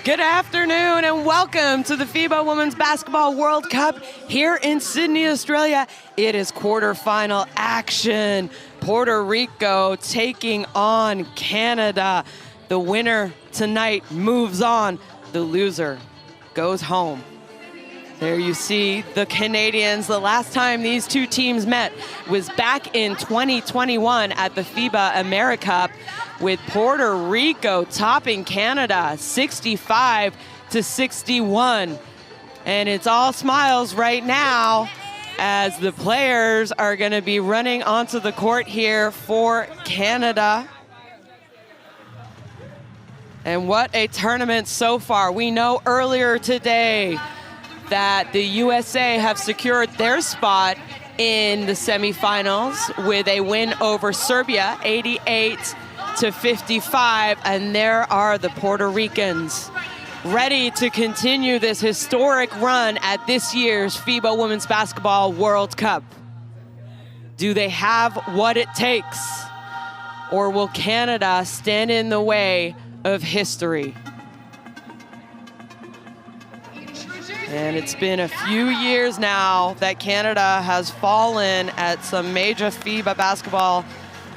Good afternoon and welcome to the FIBA Women's Basketball World Cup here in Sydney, Australia. It is quarterfinal action. Puerto Rico taking on Canada. The winner tonight moves on. The loser goes home. There you see the Canadians. The last time these two teams met was back in 2021 at the FIBA AmeriCup, with Puerto Rico topping Canada 65-61. And it's all smiles right now as the players are going to be running onto the court here for Canada. And what a tournament so far. We know earlier today that the USA have secured their spot in the semifinals with a win over Serbia, 88-55, and there are the Puerto Ricans ready to continue this historic run at this year's FIBA Women's Basketball World Cup. Do they have what it takes, or will Canada stand in the way of history? And it's been a few years now that Canada has fallen at some major FIBA basketball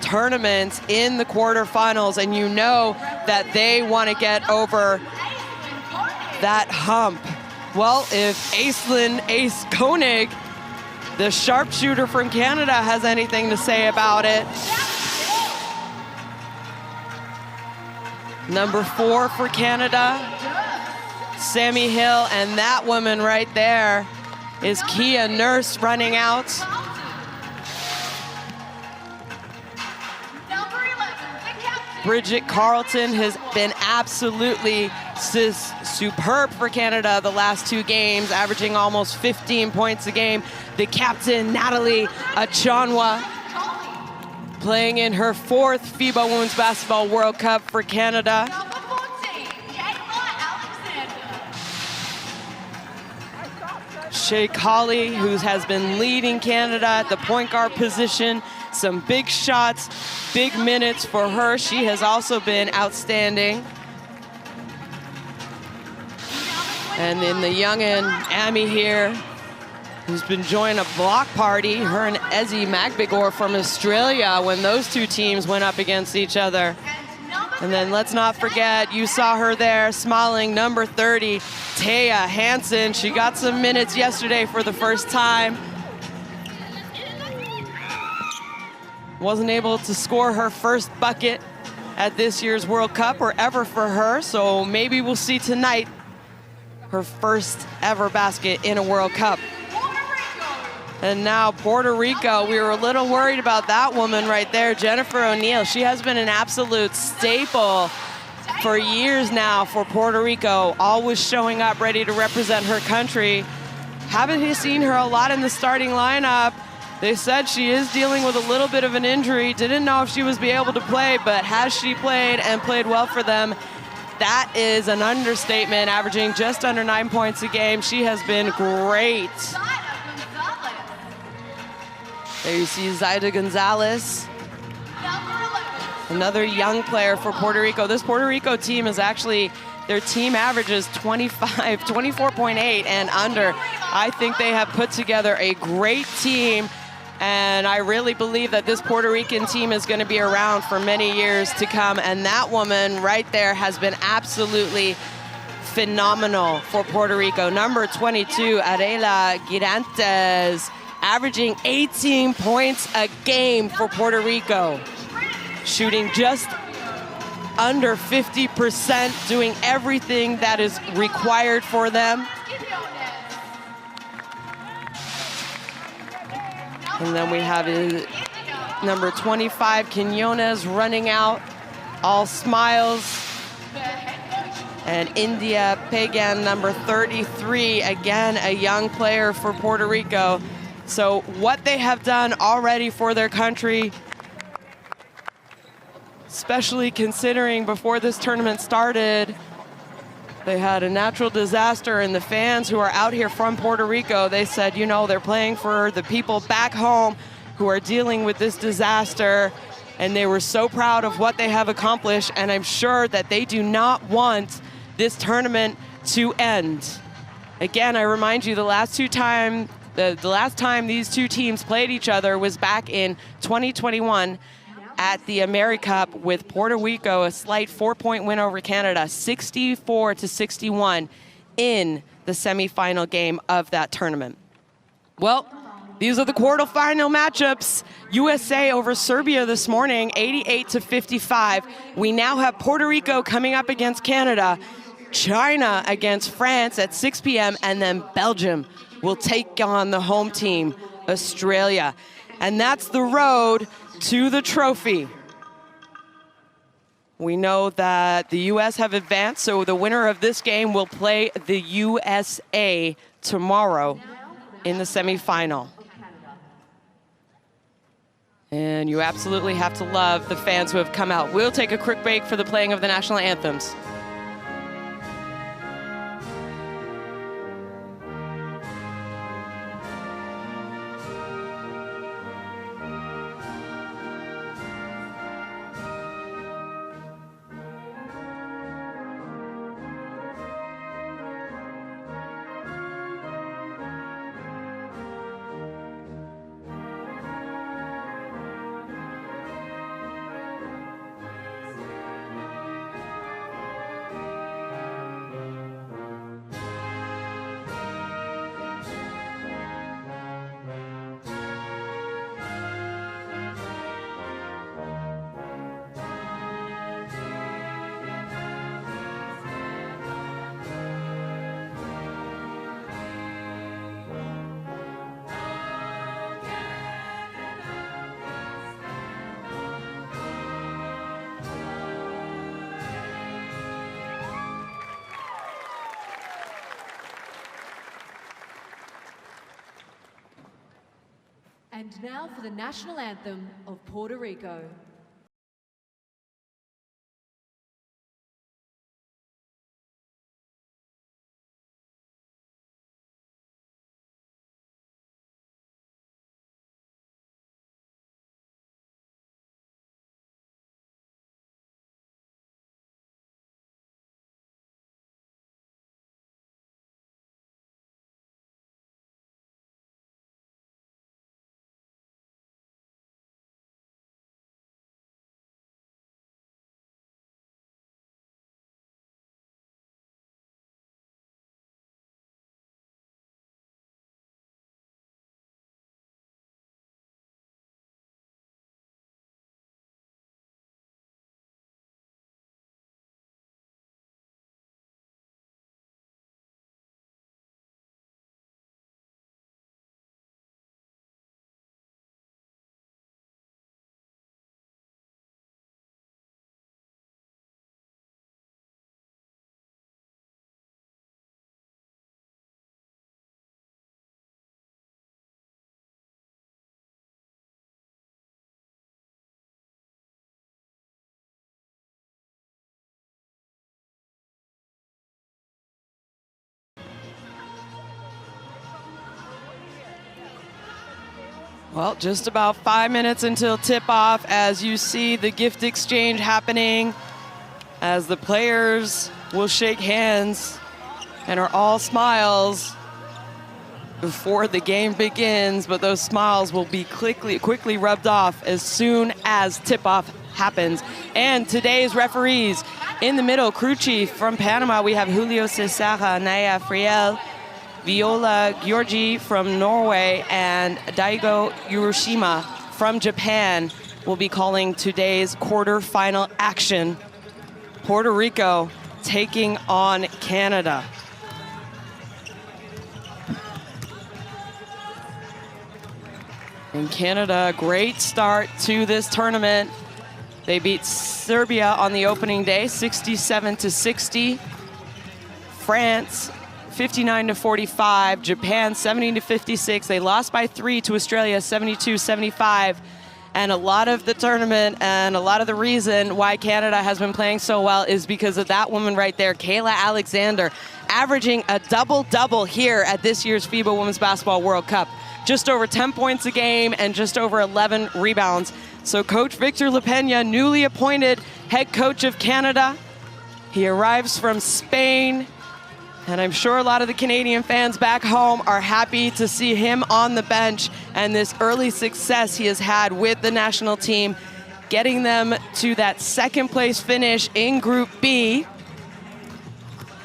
tournaments in the quarterfinals, and you know that they want to get over that hump. Well, if Ace Koenig, the sharpshooter from Canada, has anything to say about it. Number 4 for Canada, Sammy Hill, and that woman right there is Kia Nurse running out. Bridget Carlton has been absolutely superb for Canada the last 2 games, averaging almost 15 points a game. The captain, Natalie Achonwa, playing in her 4th FIBA Women's Basketball World Cup for Canada. Shea Colley, who has been leading Canada at the point guard position. Some big shots, big minutes for her. She has also been outstanding. And then the youngin', Amy here, who's been joining a block party, her and Ezzy Magbigor from Australia, when those two teams went up against each other. And then let's not forget, you saw her there smiling, number 30, Taya Hansen. She got some minutes yesterday for the first time. Wasn't able to score her first bucket at this year's World Cup, or ever for her, so maybe we'll see tonight her first ever basket in a World Cup. And now Puerto Rico, we were a little worried about that woman right there, Jennifer O'Neill. She has been an absolute staple for years now for Puerto Rico, always showing up ready to represent her country. Haven't seen her a lot in the starting lineup. They said she is dealing with a little bit of an injury. Didn't know if she was be able to play, but has she played and played well for them? That is an understatement, averaging just under 9 points a game. She has been great. There you see Zaida Gonzalez, another young player for Puerto Rico. This Puerto Rico team is actually, their team average is 24.8 and under. I think they have put together a great team, and I really believe that this Puerto Rican team is going to be around for many years to come. And that woman right there has been absolutely phenomenal for Puerto Rico. Number 22, Arela Girantes, averaging 18 points a game for Puerto Rico, shooting just under 50%, doing everything that is required for them. And then we have number 25, Quinones, running out, all smiles. And India Pagan, number 33, again, a young player for Puerto Rico. So what they have done already for their country, especially considering before this tournament started, they had a natural disaster, and the fans who are out here from Puerto Rico, they said, you know, they're playing for the people back home who are dealing with this disaster, and they were so proud of what they have accomplished, and I'm sure that they do not want this tournament to end. Again, I remind you, the last time these two teams played each other was back in 2021 at the AmeriCup with Puerto Rico, a slight 4-point win over Canada, 64-61 in the semifinal game of that tournament. Well, these are the quarterfinal matchups. USA over Serbia this morning, 88-55. We now have Puerto Rico coming up against Canada, China against France at 6 p.m., and then Belgium will take on the home team, Australia. And that's the road to the trophy. We know that the U.S. have advanced, so the winner of this game will play the USA tomorrow in the semifinal. And you absolutely have to love the fans who have come out. We'll take a quick break for the playing of the national anthems. And now for the national anthem of Puerto Rico. Well, just about 5 minutes until tip-off as you see the gift exchange happening, as the players will shake hands and are all smiles before the game begins, but those smiles will be quickly rubbed off as soon as tip-off happens. And today's referees, in the middle, crew chief from Panama, we have Julio Cesara, Naya Friel, Viola Giorgi from Norway, and Daigo Hiroshima from Japan will be calling today's quarterfinal action. Puerto Rico taking on Canada. And Canada, great start to this tournament. They beat Serbia on the opening day, 67-60. France, 59-45, Japan 70-56. They lost by 3 to Australia, 72-75. And a lot of the tournament and a lot of the reason why Canada has been playing so well is because of that woman right there, Kayla Alexander, averaging a double-double here at this year's FIBA Women's Basketball World Cup. Just over 10 points a game and just over 11 rebounds. So Coach Victor LaPena, newly appointed head coach of Canada, He arrives from Spain, and I'm sure a lot of the Canadian fans back home are happy to see him on the bench and this early success he has had with the national team, getting them to that second place finish in Group B.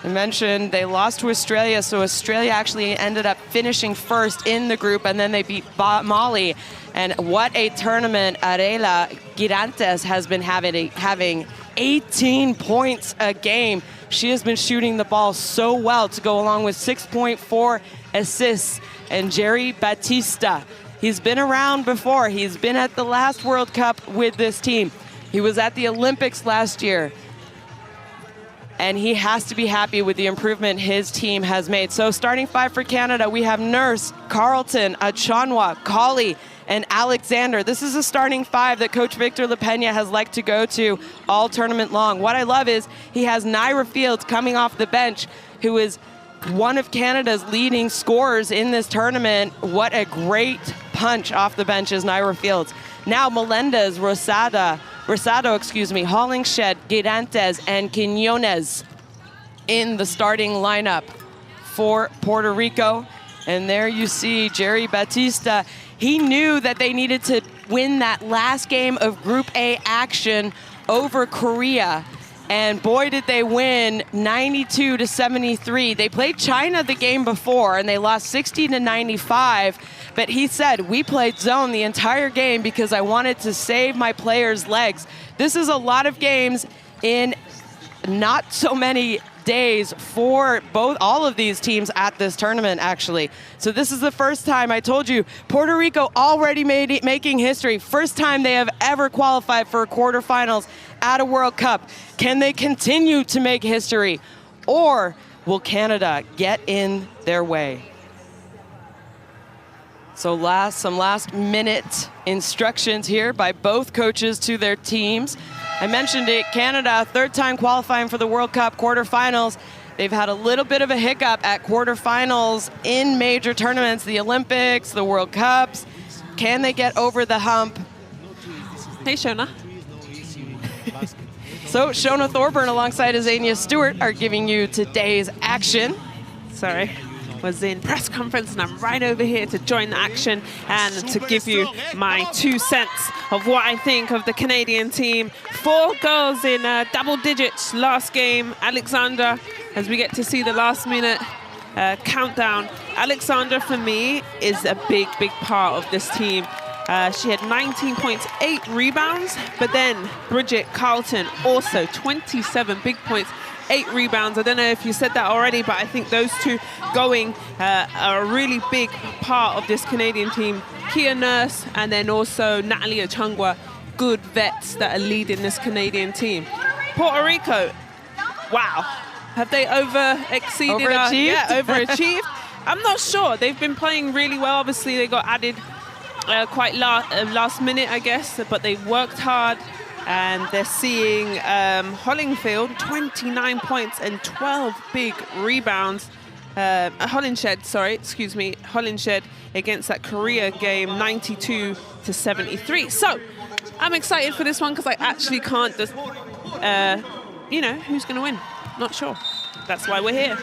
I mentioned they lost to Australia, so Australia actually ended up finishing first in the group, and then they beat Mali. And what a tournament Arela Girantes has been having 18 points a game. She has been shooting the ball so well to go along with 6.4 assists. And Jerry Batista, he's been around before. He's been at the last World Cup with this team. He was at the Olympics last year. And he has to be happy with the improvement his team has made. So starting five for Canada, we have Nurse, Carlton, Achonwa, Colley, and Alexander. This is a starting five that Coach Victor LaPena has liked to go to all tournament long. What I love is he has Naira Fields coming off the bench, who is one of Canada's leading scorers in this tournament. What a great punch off the bench is Naira Fields. Now Melendez, Rosado, Hollingshed, Girantes, and Quinones in the starting lineup for Puerto Rico. And there you see Jerry Batista. He knew that they needed to win that last game of Group A action over Korea. And boy, did they win 92-73. They played China the game before, and they lost 60-95. But he said, we played zone the entire game because I wanted to save my players' legs. This is a lot of games in not so many days for all of these teams at this tournament, actually. So this is the first time, I told you, Puerto Rico already making history. First time they have ever qualified for quarterfinals at a World Cup. Can they continue to make history, or will Canada get in their way? So some last minute instructions here by both coaches to their teams. I mentioned it, Canada, third time qualifying for the World Cup quarterfinals. They've had a little bit of a hiccup at quarterfinals in major tournaments, the Olympics, the World Cups. Can they get over the hump? Hey, Shona. So Shona Thorburn alongside Azania Stewart are giving you today's action. Sorry, was in press conference and I'm right over here to join the action and to give you my 2 cents of what I think of the Canadian team. 4 goals in double digits last game. Alexander, as we get to see the last minute countdown. Alexander, for me, is a big part of this team. She had 19 points, 8 rebounds, but then Bridget Carlton also 27 big points, 8 rebounds. I don't know if you said that already, but I think those two going are a really big part of this Canadian team. Kia Nurse and then also Natalie Achongwa, good vets that are leading this Canadian team. Puerto Rico, wow. Have they overachieved? Overachieved. I'm not sure. They've been playing really well. Obviously, they got added quite last minute, I guess, but they worked hard. And they're seeing Hollingfield, 29 points and 12 big rebounds. Hollingshed against that Korea game, 92-73. So I'm excited for this one because I actually can't just, who's going to win? Not sure. That's why we're here.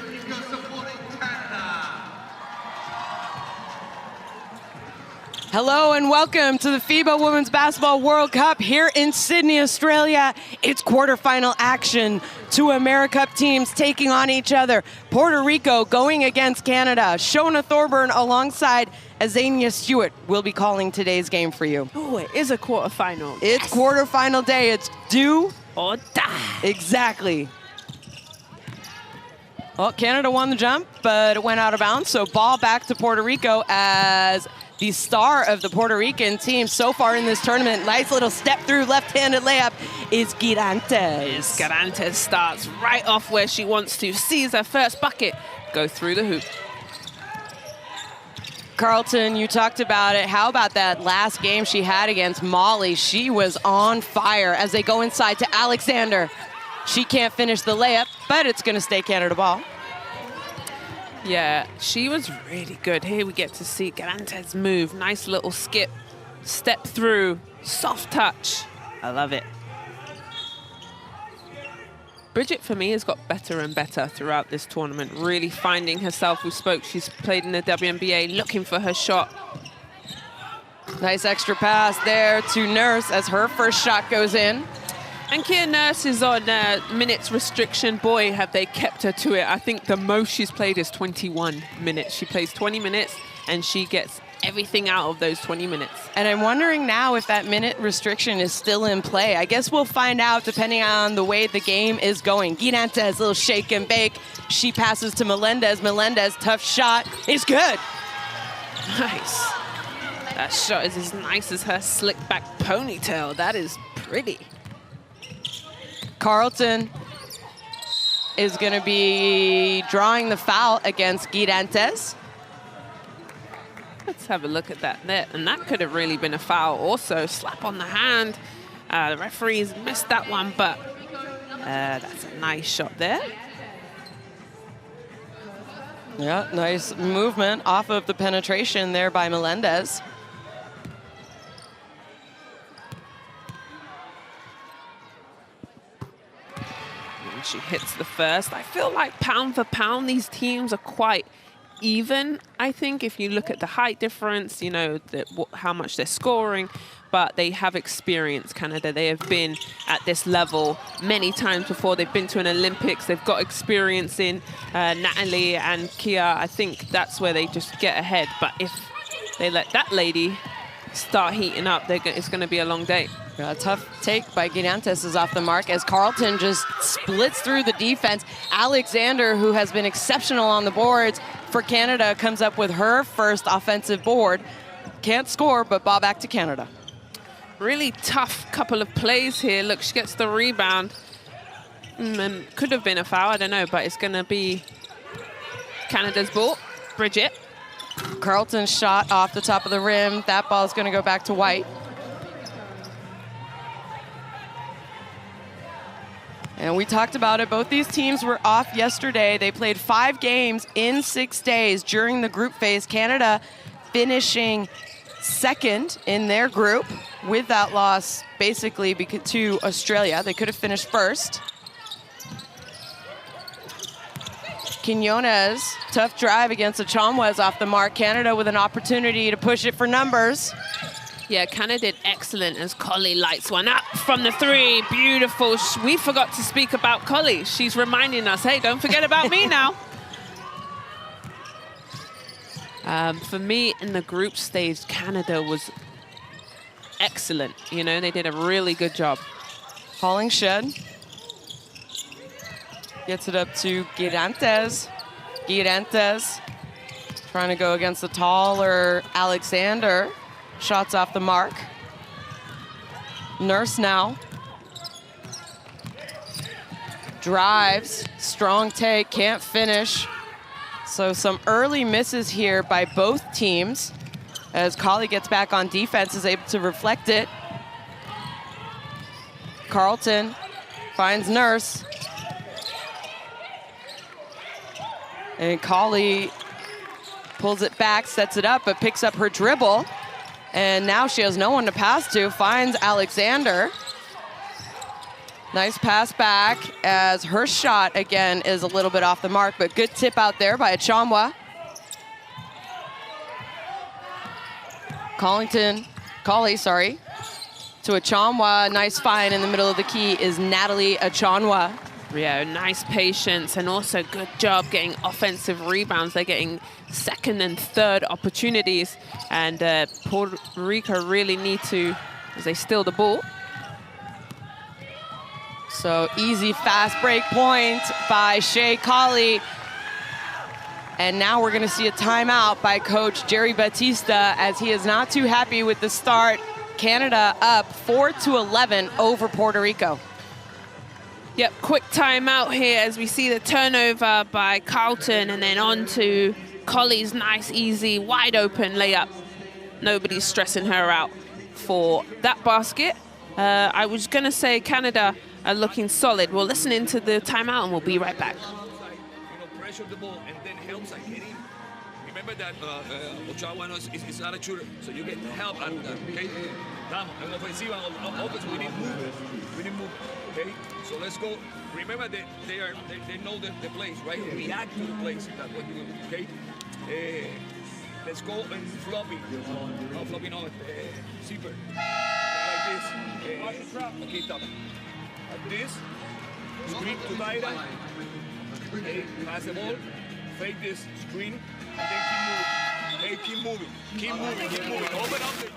Hello and welcome to the FIBA Women's Basketball World Cup here in Sydney, Australia. It's quarterfinal action. 2 AmeriCup teams taking on each other. Puerto Rico going against Canada. Shona Thorburn alongside Azania Stewart will be calling today's game for you. Oh, it is a quarterfinal. It's quarterfinal day. It's do or die. Exactly. Well, Canada won the jump, but it went out of bounds. So ball back to Puerto Rico as the star of the Puerto Rican team so far in this tournament. Nice little step through left-handed layup is Girantes. Girantes starts right off where she wants to, sees her first bucket go through the hoop. Carlton, you talked about it. How about that last game she had against Mali? She was on fire as they go inside to Alexander. She can't finish the layup, but it's going to stay Canada ball. Yeah, she was really good. Here we get to see Girantes move. Nice little skip, step through, soft touch. I love it. Bridget, for me, has got better and better throughout this tournament, really finding herself. We spoke, she's played in the WNBA, looking for her shot. Nice extra pass there to Nurse as her first shot goes in. And Kia Nurse is on minutes restriction. Boy, have they kept her to it. I think the most she's played is 21 minutes. She plays 20 minutes, and she gets everything out of those 20 minutes. And I'm wondering now if that minute restriction is still in play. I guess we'll find out depending on the way the game is going. Guirantes, little shake and bake. She passes to Melendez. Melendez, tough shot, is good. Nice. That shot is as nice as her slick back ponytail. That is pretty. Carlton is going to be drawing the foul against Guirantes. Let's have a look at that there. And that could have really been a foul also. Slap on the hand. The referees missed that one, but that's a nice shot there. Yeah, nice movement off of the penetration there by Melendez. And she hits the first. I feel like pound for pound, these teams are quite even, I think, if you look at the height difference, you know, how much they're scoring, but they have experience, Canada. They have been at this level many times before. They've been to an Olympics. They've got experience in Natalie and Kia. I think that's where they just get ahead. But if they let that lady start heating up, it's going to be a long day. A tough take by Guirantes is off the mark as Carlton just splits through the defense. Alexander, who has been exceptional on the boards for Canada, comes up with her first offensive board. Can't score, but ball back to Canada. Really tough couple of plays here. Look, she gets the rebound. And could have been a foul, I don't know, but it's going to be Canada's ball. Bridget. Carlton's shot off the top of the rim. That ball is going to go back to White. And we talked about it. Both these teams were off yesterday. They played 5 games in 6 days during the group phase. Canada finishing second in their group with that loss basically to Australia. They could have finished first. Quinones, tough drive against Achonwa is off the mark. Canada with an opportunity to push it for numbers. Yeah, Canada did excellent as Collie lights one up from the 3. Beautiful. We forgot to speak about Collie. She's reminding us, hey, don't forget about me now. For me, in the group stage, Canada was excellent. You know, they did a really good job. Hollingshed gets it up to Guirantes. Guirantes trying to go against the taller Alexander. Shots off the mark. Nurse now. Drives, strong take, can't finish. So some early misses here by both teams as Collie gets back on defense, is able to reflect it. Carlton finds Nurse. And Collie pulls it back, sets it up, but picks up her dribble. And now she has no one to pass to, finds Alexander. Nice pass back as her shot, again, is a little bit off the mark, but good tip out there by Achonwa. Collie, to Achonwa. Nice find in the middle of the key is Natalie Achonwa. Yeah, nice patience and also good job getting offensive rebounds. They're getting second and third opportunities, and Puerto Rico really need to, as they steal the ball. So easy fast break point by Shea Collie. And now we're gonna see a timeout by Coach Jerry Batista as he is not too happy with the start. Canada up 4-11 over Puerto Rico. Yep, quick timeout here as we see the turnover by Carlton, and then on to Collie's nice, easy, wide open layup. Nobody's stressing her out for that basket. I was gonna say Canada are looking solid. We'll listen into the timeout and we'll be right back. remember that Ochoa Bueno is not a shooter, so you get help. And, okay, vamos, en ofensiva, offense, we need movement. We need movement. Okay, so let's go. Remember that they know the plays, right? React to the plays. That's what you do. Okay. Let's go and floppy. No, floppy, no. Zipper. Like this. Okay, top. Like this. Screen to Daira. Okay, pass the ball. Fake this screen. And then keep moving. Keep moving. Keep moving. Open up the.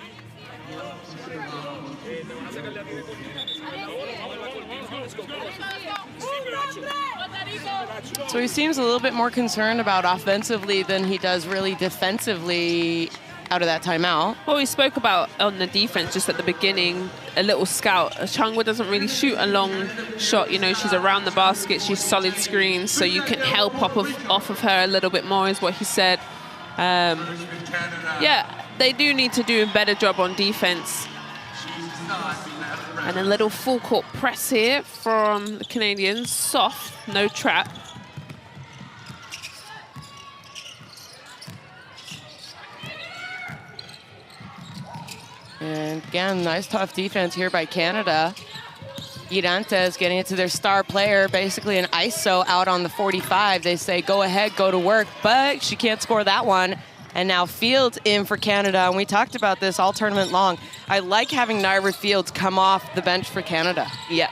So he seems a little bit more concerned about offensively than he does really defensively out of that timeout. Well, we spoke about on the defense just at the beginning, a little scout. Chungwa doesn't really shoot a long shot. You know, she's around the basket. She's solid screens, so you can help off of her a little bit more, is what he said. Yeah, they do need to do a better job on defense. And a little full court press here from the Canadians. Soft, no trap. And again, nice tough defense here by Canada. Girantes getting it to their star player, basically an ISO out on the 45. They say, go ahead, go to work, but she can't score that one. And now Fields in for Canada, and we talked about this all tournament long. I like having Naira Fields come off the bench for Canada. Yeah,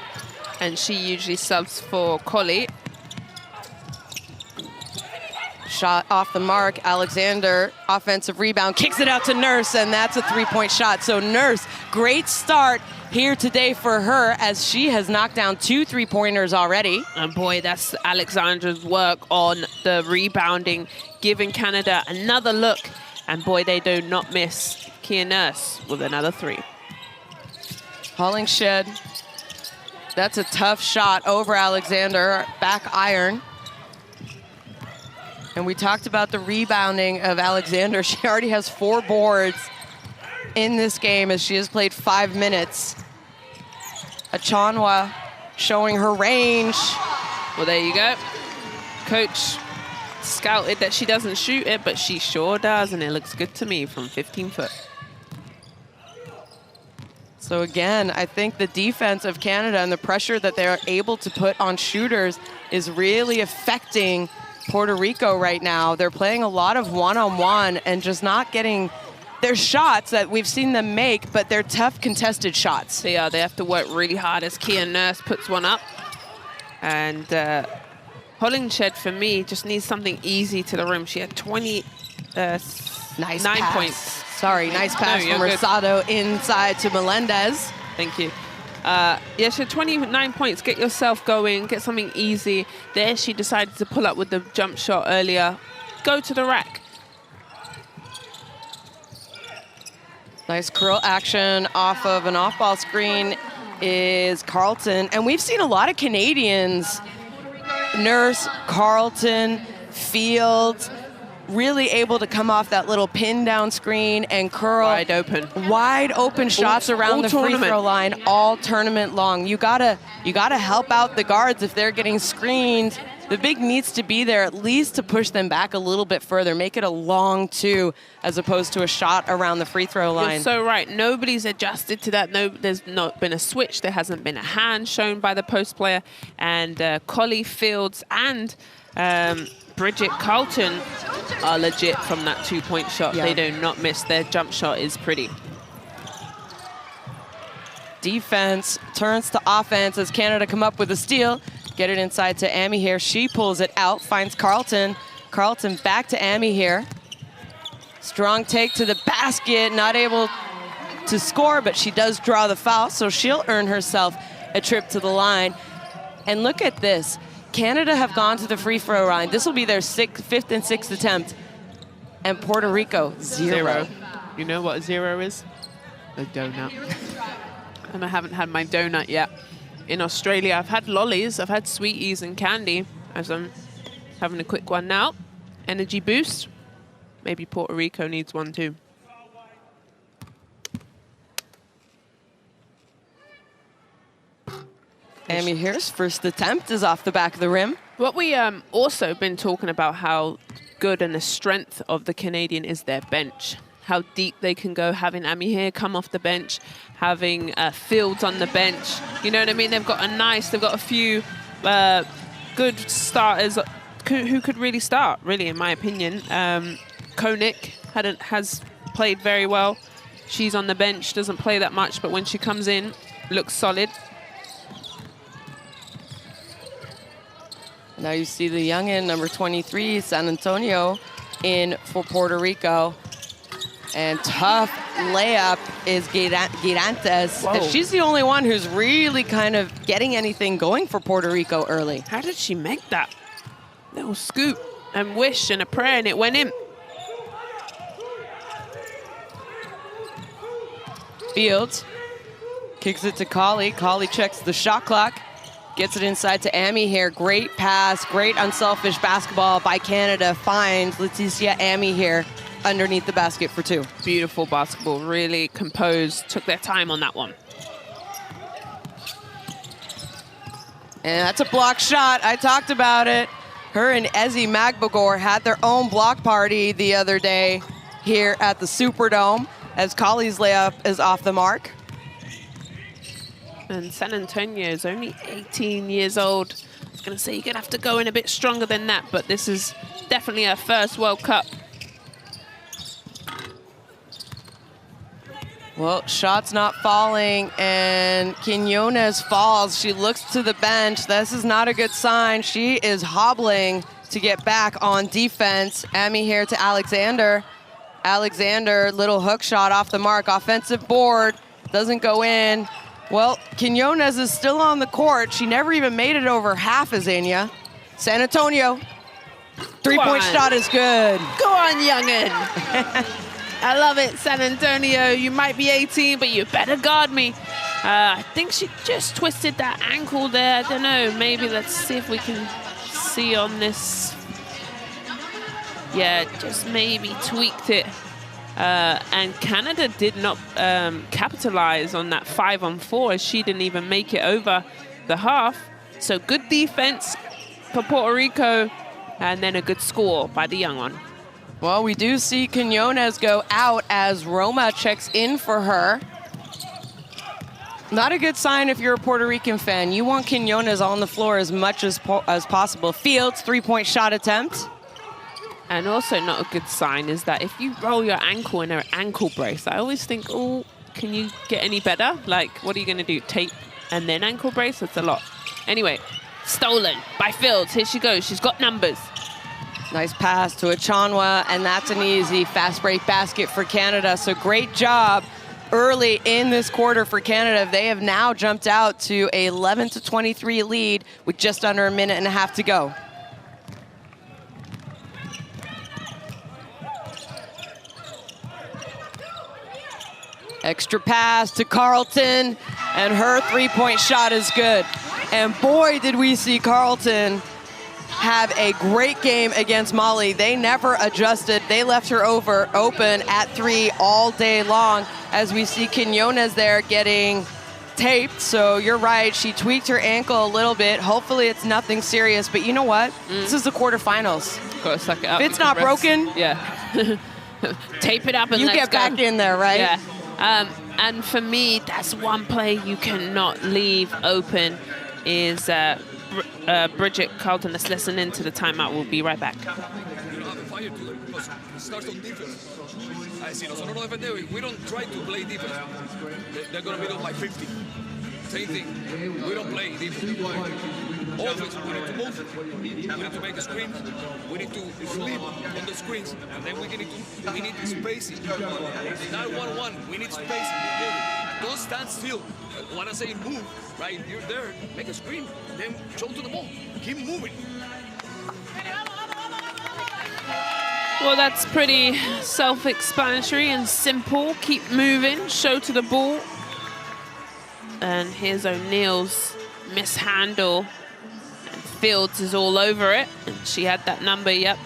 and she usually subs for Collie. Shot off the mark, Alexander, offensive rebound, kicks it out to Nurse, and that's a three-point shot. So Nurse, great start here today for her as she has knocked down 2 3-pointers already. And boy, that's Alexandra's work on the rebounding, giving Canada another look. And boy, they do not miss. Kia Nurse with another 3. Hollingshed, that's a tough shot over Alexander, back iron. And we talked about the rebounding of Alexander. She already has 4 boards in this game as she has played 5 minutes. Achanwa showing her range. Well, there you go. Coach scouted that she doesn't shoot it, but she sure does, and it looks good to me from 15 foot. So again, I think the defense of Canada and the pressure that they're able to put on shooters is really affecting Puerto Rico right now. They're playing a lot of one-on-one and just not getting their shots that we've seen them make, but they're tough contested shots. They have to work really hard as Kia Nurse puts one up. And Hollingshed, for me, just needs something easy to the rim. She had 9 points. Sorry, nice pass from Rosado inside to Melendez. Thank you. Yeah, she had 29 points. Get yourself going, get something easy. There she decided to pull up with the jump shot earlier. Go to the rack. Nice curl action off of an off-ball screen is Carlton. And we've seen a lot of Canadians, Nurse, Carlton, Fields, really able to come off that little pin down screen and curl. Wide open shots around the free throw line all tournament long. You gotta help out the guards if they're getting screened. The big needs to be there at least to push them back a little bit further, make it a long 2 as opposed to a shot around the free throw line. You're so right. Nobody's adjusted to that. No, there's not been a switch. There hasn't been a hand shown by the post player. And Collie, Fields, and Bridget Carlton are legit from that 2-point shot. Yeah. They do not miss. Their jump shot is pretty. Defense turns to offense as Canada come up with a steal. Get it inside to Amy here. She pulls it out, finds Carlton. Carlton back to Amy here. Strong take to the basket, not able to score, but she does draw the foul, so she'll earn herself a trip to the line. And look at this. Canada have gone to the free throw line. This will be their 5th and 6th attempt. And Puerto Rico, 0. You know what 0 is? A donut. And I haven't had my donut yet. In Australia, I've had lollies, I've had sweeties and candy, as I'm having a quick one now. Energy boost. Maybe Puerto Rico needs one too. Amy here's first attempt is off the back of the rim. What we also been talking about how good and the strength of the Canadian is their bench. How deep they can go, having Amy here come off the bench, having Fields on the bench. You know what I mean? They've got a few good starters who could really start, really, in my opinion. Koenig has played very well. She's on the bench, doesn't play that much, but when she comes in, looks solid. Now you see the youngin, number 23, San Antonio, in for Puerto Rico. And tough layup is Girantes. And she's the only one who's really kind of getting anything going for Puerto Rico early. How did she make that? Little scoop and wish and a prayer, and it went in. Fields kicks it to Colley. Colley checks the shot clock. Gets it inside to Amy here. Great pass, great unselfish basketball by Canada. Finds Leticia Amy here underneath the basket for two. Beautiful basketball, really composed, took their time on that one. And that's a block shot. I talked about it. Her and Ezzy Magbagor had their own block party the other day here at the Superdome as Colley's layup is off the mark. And San Antonio is only 18 years old. I was going to say you're going to have to go in a bit stronger than that, but this is definitely her first World Cup. Well, shots not falling, and Quiñones falls. She looks to the bench. This is not a good sign. She is hobbling to get back on defense. Amy here to Alexander. Alexander, little hook shot off the mark. Offensive board, doesn't go in. Well, Quiñones is still on the court. She never even made it over half, Azania. San Antonio, three-point shot is good. Go on, youngin'. I love it, San Antonio. You might be 18, but you better guard me. I think she just twisted that ankle there. I don't know. Maybe let's see if we can see on this. Yeah, just maybe tweaked it. And Canada did not capitalize on that 5-on-4 as she didn't even make it over the half. So good defense for Puerto Rico, and then a good score by the young one. Well, we do see Quiñones go out as Roma checks in for her. Not a good sign if you're a Puerto Rican fan. You want Quiñones on the floor as much as possible. Fields, three-point shot attempt. And also not a good sign is that if you roll your ankle in an ankle brace, I always think, oh, can you get any better? Like, what are you going to do, tape and then ankle brace? That's a lot. Anyway, stolen by Fields. Here she goes. She's got numbers. Nice pass to Achanwa, and that's an easy fast break basket for Canada. So great job early in this quarter for Canada. They have now jumped out to a 11-23 lead with just under a minute and a half to go. Extra pass to Carlton, and her three-point shot is good. And boy, did we see Carlton have a great game against Mali. They never adjusted. They left her open at three all day long, as we see Quiñones there getting taped. So you're right, she tweaked her ankle a little bit. Hopefully it's nothing serious, but you know what? This is the quarterfinals. Gotta suck it up. If it's not broken, yeah. Tape it up and you let's get go. back in there, right? Yeah. And for me, that's one play you cannot leave open is Bridget Carlton. Let's listen into the timeout. We'll be right back. You don't have the fire to it because it starts on defense. Si nosotros no defendemos, we don't try to play defense. They're going to beat us by 50. Same thing. We don't play defense. Offense, we need to move. We need to make a screen. We need to sleep on the screens. And then we need spacing. Not 1-1. We need spacing. Don't stand still. When I say move, right, you're there, make a screen, then jump to the ball. Keep moving. Well, that's pretty self-explanatory and simple. Keep moving, show to the ball. And here's O'Neill's mishandle. And Fields is all over it. And she had that number, yep.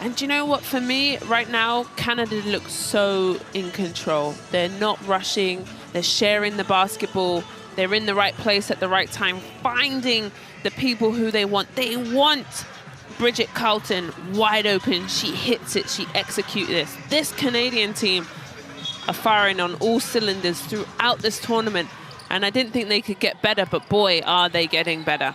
And you know what, for me, right now, Canada looks so in control. They're not rushing, they're sharing the basketball. They're in the right place at the right time, finding the people who they want. They want Bridget Carlton wide open. She hits it. She executes this. This Canadian team are firing on all cylinders throughout this tournament. And I didn't think they could get better, but boy, are they getting better.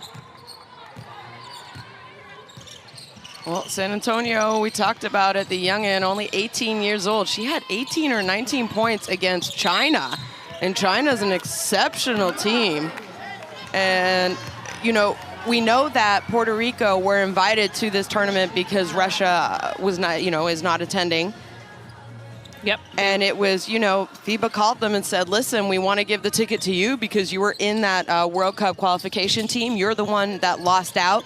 Well, San Antonio, we talked about it, the youngin', only 18 years old. She had 18 or 19 points against China. And China's an exceptional team. And, you know, we know that Puerto Rico were invited to this tournament because Russia was not, you know, is not attending. Yep. And it was, you know, FIBA called them and said, listen, we want to give the ticket to you because you were in that World Cup qualification team. You're the one that lost out.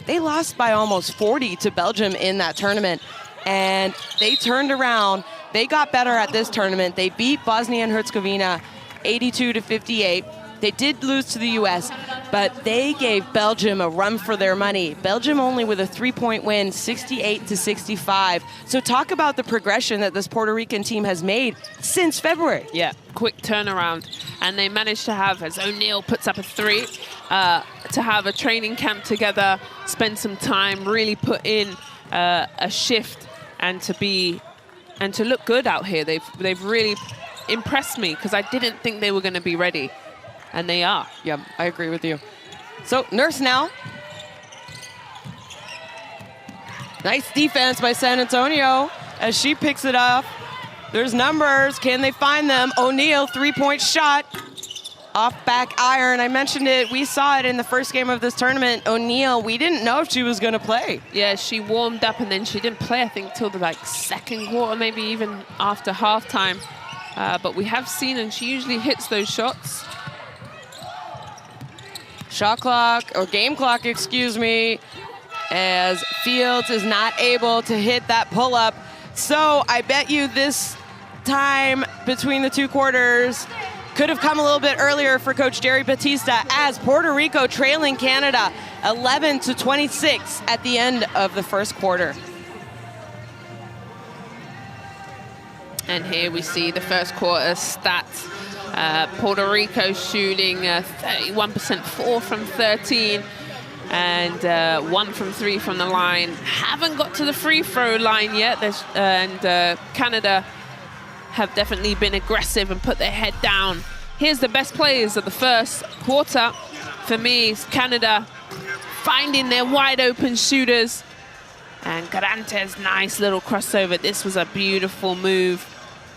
They lost by almost 40 to Belgium in that tournament. And they turned around. They got better at this tournament. They beat Bosnia and Herzegovina 82-58. They did lose to the U.S., but they gave Belgium a run for their money. Belgium only with a 3-point win, 68-65. So talk about the progression that this Puerto Rican team has made since February. Yeah, quick turnaround. And they managed to have, as O'Neal puts up a 3, to have a training camp together, spend some time, really put in a shift, and to look good out here. They've really impressed me because I didn't think they were going to be ready. And they are. Yep, I agree with you. So, Nurse now. Nice defense by San Antonio as she picks it up. There's numbers. Can they find them? O'Neal, 3-point shot. Off back iron. I mentioned it. We saw it in the first game of this tournament. O'Neal, we didn't know if she was going to play. Yeah, she warmed up and then she didn't play, I think, till the second quarter, maybe even after halftime. But we have seen, and she usually hits those shots. Shot clock, or game clock, excuse me, as Fields is not able to hit that pull-up. So I bet you this time between the two quarters could have come a little bit earlier for Coach Jerry Batista as Puerto Rico trailing Canada 11-26 at the end of the first quarter. And here we see the first quarter stats. Puerto Rico shooting 31%, 4 from 13, and 1 from 3 from the line. Haven't got to the free throw line yet. Canada have definitely been aggressive and put their head down. Here's the best players of the first quarter. For me, it's Canada finding their wide open shooters. And Garantes, nice little crossover. This was a beautiful move.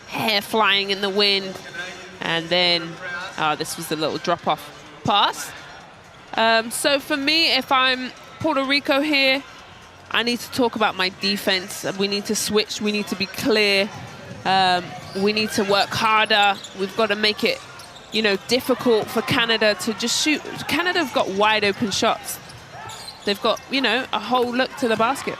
Hair flying in the wind. And then, this was a little drop-off pass. So for me, if I'm Puerto Rico here, I need to talk about my defense. We need to switch. We need to be clear. We need to work harder. We've got to make it, you know, difficult for Canada to just shoot. Canada have got wide open shots. They've got, you know, a whole look to the basket.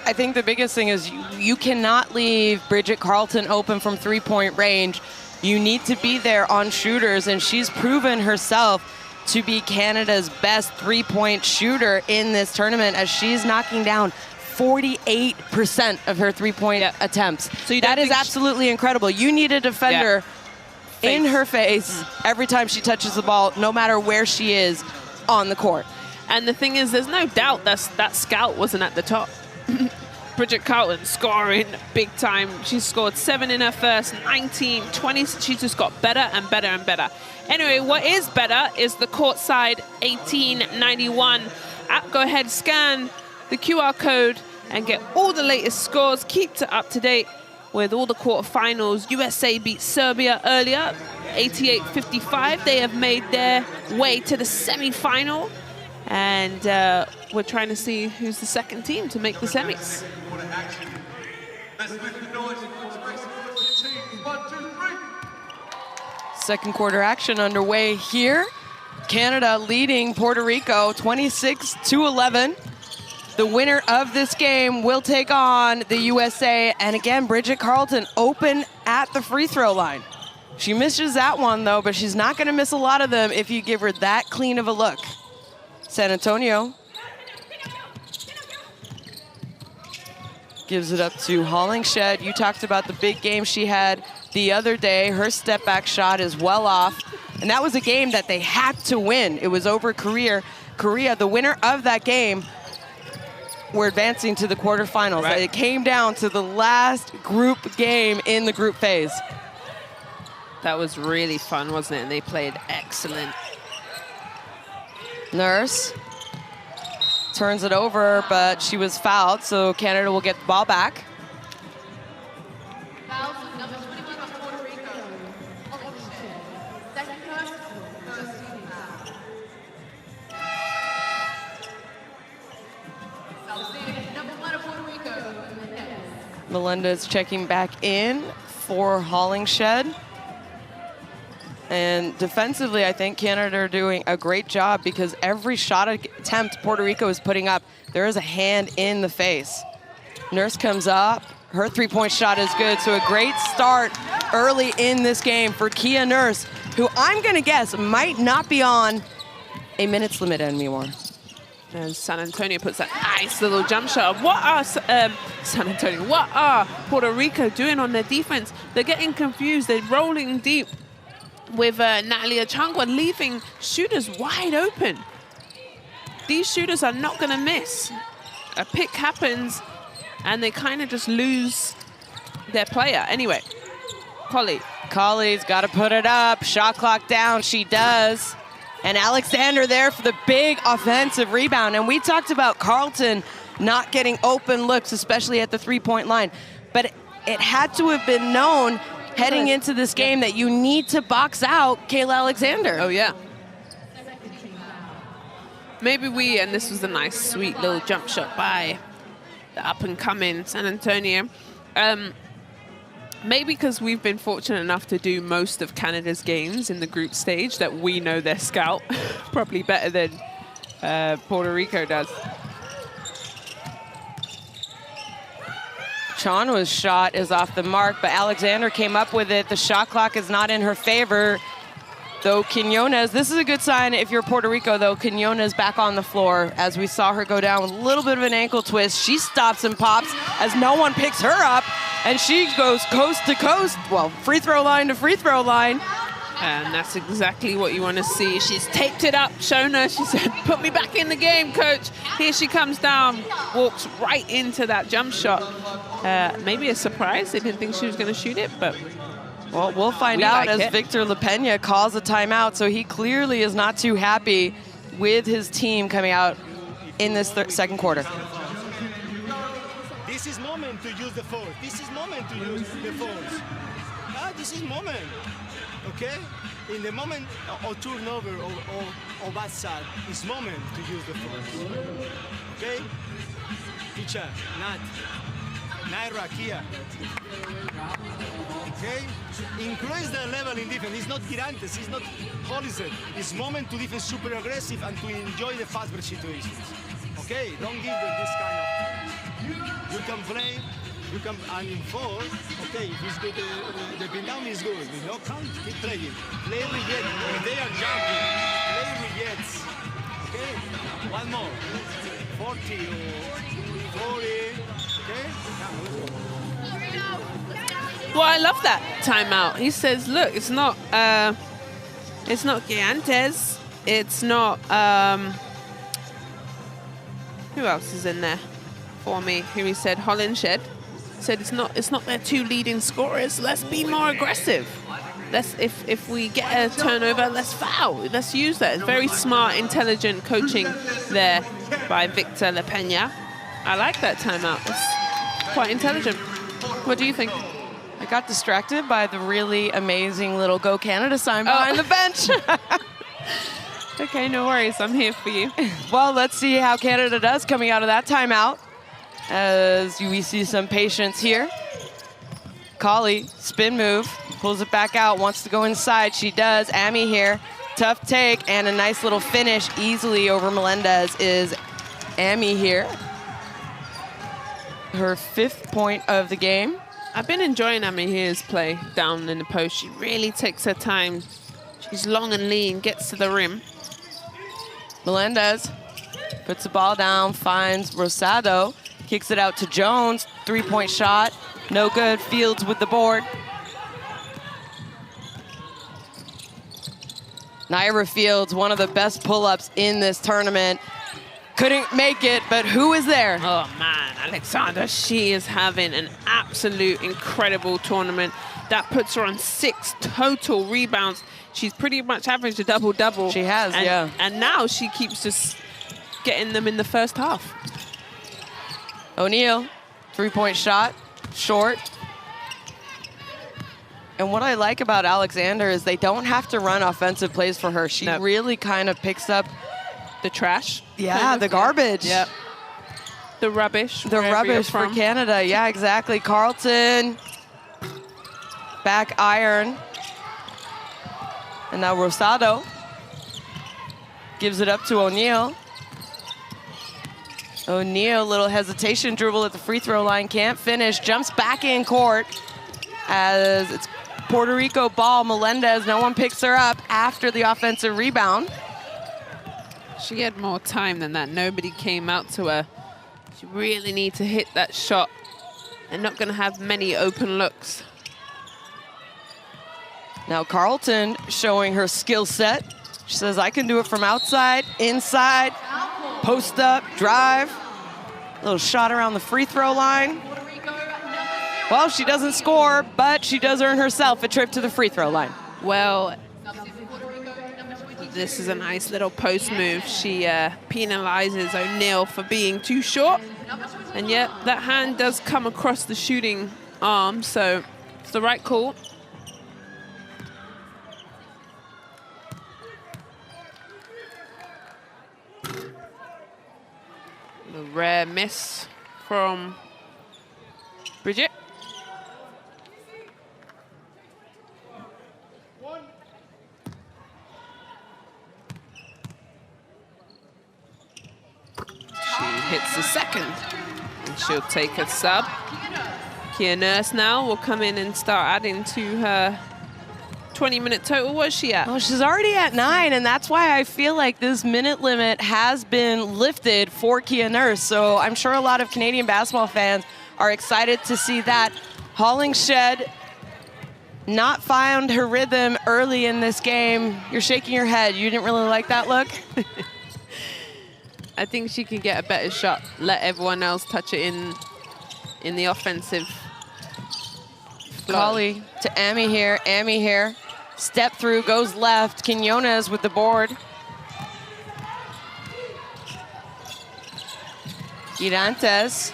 I think the biggest thing is you cannot leave Bridget Carlton open from 3-point range. You need to be there on shooters, and she's proven herself to be Canada's best 3-point shooter in this tournament as she's knocking down 48% of her 3-point attempts. So that is absolutely incredible. You need a defender in her face every time she touches the ball, no matter where she is on the court. And the thing is, there's no doubt that scout wasn't at the top. Bridget Carlton scoring big time. She scored 7 in her first, 19, 20. She's just got better and better and better. Anyway, what is better is the courtside 1891 app. Go ahead, scan the QR code and get all the latest scores. Keep up to date with all the quarterfinals. USA beat Serbia earlier, 88-55. They have made their way to the semi-final. And we're trying to see who's the second team to make the semis. Second quarter action underway here. Canada leading Puerto Rico 26-11. The winner of this game will take on the USA. And again, Bridget Carlton open at the free throw line. She misses that one though, but she's not going to miss a lot of them if you give her that clean of a look. San Antonio gives it up to Hollingshed. You talked about the big game she had the other day. Her step back shot is well off. And that was a game that they had to win. It was over Korea. The winner of that game were advancing to the quarterfinals. Right. It came down to the last group game in the group phase. That was really fun, wasn't it? And they played excellent. Nurse turns it over, but she was fouled, so Canada will get the ball back. Melendez checking back in for Hollingshed. And defensively, I think Canada are doing a great job because every shot attempt Puerto Rico is putting up, there is a hand in the face. Nurse comes up. Her three-point shot is good. So a great start early in this game for Kia Nurse, who I'm going to guess might not be on a minutes limit anymore. And San Antonio puts that nice little jump shot. What are San Antonio? What are Puerto Rico doing on their defense? They're getting confused. They're rolling deep with Natalia Changwa, leaving shooters wide open. These shooters are not going to miss. A pick happens, and they kind of just lose their player. Anyway, Colley's got to put it up. Shot clock down. She does. And Alexander there for the big offensive rebound. And we talked about Carlton not getting open looks, especially at the three-point line. But it had to have been known heading into this game that you need to box out Kayla Alexander. oh yeah. Maybe and this was a nice, sweet little jump shot by the up-and-coming San Antonio. Maybe because we've been fortunate enough to do most of Canada's games in the group stage that we know their scout probably better than Puerto Rico does. Chanwa's shot is off the mark, but Alexander came up with it. The shot clock is not in her favor. Though Quinones, this is a good sign if you're Puerto Rico, though. Quinones back on the floor as we saw her go down with a little bit of an ankle twist. She stops and pops as no one picks her up, and she goes coast to coast. Well, free throw line to free throw line. And that's exactly what you want to see. She's taped it up, shown her. She said, put me back in the game, coach. Here she comes down, walks right into that jump shot. Maybe a surprise. They didn't think she was going to shoot it, but well, we'll find out as Victor LaPena calls a timeout. So he clearly is not too happy with his team coming out in this second quarter. This is moment to use the force. This is moment to use the force. This is moment. Okay? In the moment of turnover or bad side, it's moment to use the force. Okay? Teacher, Nat, Naira, Kia. Okay? Increase the level in defense. It's not Girantes, it's not Hollison. It's moment to defend super aggressive and to enjoy the fast break situations. Okay? Don't give them this kind of. You can play. You can, and in four, okay, if it's good, the pin down is good. With no count, keep playing. Play reget. If they are jumping, play regets. Okay? One more. 40 or 40. Okay? well, I love that timeout. He says, look, it's not Giantes. It's not, who else is in there for me? Who he said, Hollingshed. Said it's not their two leading scorers. Let's be more aggressive. If we get a turnover, let's foul. Let's use that. It's very smart, intelligent coaching there by Victor LaPena. I like that timeout. It's quite intelligent. What do you think? I got distracted by the really amazing little Go Canada sign behind the bench. Okay, no worries. I'm here for you. Well, let's see how Canada does coming out of that timeout. As we see some patience here. Colley, spin move, pulls it back out, wants to go inside. She does. Amy here, tough take, and a nice little finish easily over Melendez is Amy here. Her 5th point of the game. I've been enjoying Amy here's play down in the post. She really takes her time. She's long and lean, gets to the rim. Melendez puts the ball down, finds Rosado. Kicks it out to Jones, 3-point shot, no good. Fields with the board. Naira Fields, one of the best pull-ups in this tournament. couldn't make it, but who is there? Oh man, Alexandra, she is having an absolute incredible tournament. That puts her on 6 total rebounds. She's pretty much averaged a double-double. She has, and, yeah. And now she keeps just getting them in the first half. O'Neal, 3-point shot, short. And what I like about Alexander is they don't have to run offensive plays for her. She really kind of picks up the trash. Yeah, the garbage. Yep. The rubbish. The rubbish for Canada. Yeah, exactly. Carlton, back iron. And now Rosado gives it up to O'Neal. O'Neal, little hesitation dribble at the free throw line, can't finish, jumps back in court as it's Puerto Rico ball. Melendez, no one picks her up after the offensive rebound. She had more time than that. Nobody came out to her. She really needs to hit that shot. They're not going to have many open looks. Now Carlton showing her skill set. She says, I can do it from outside, inside, post up, drive. Little shot around the free throw line. Well, she doesn't score, but she does earn herself a trip to the free throw line. Well, this is a nice little post move. She penalizes O'Neal for being too short. And yet that hand does come across the shooting arm, so it's the right call. A rare miss from Bridget. She hits the second, and she'll take a sub. Kia Nurse now will come in and start adding to her 20-minute total. What's she at? Well, she's already at 9, and that's why I feel like this minute limit has been lifted for Kia Nurse. So I'm sure a lot of Canadian basketball fans are excited to see that. Hollingshed not found her rhythm early in this game. You're shaking your head. You didn't really like that look? I think she can get a better shot. Let everyone else touch it in the offensive. Colley to Amy here. Amy here. Step through, goes left. Quinones with the board. Girantes.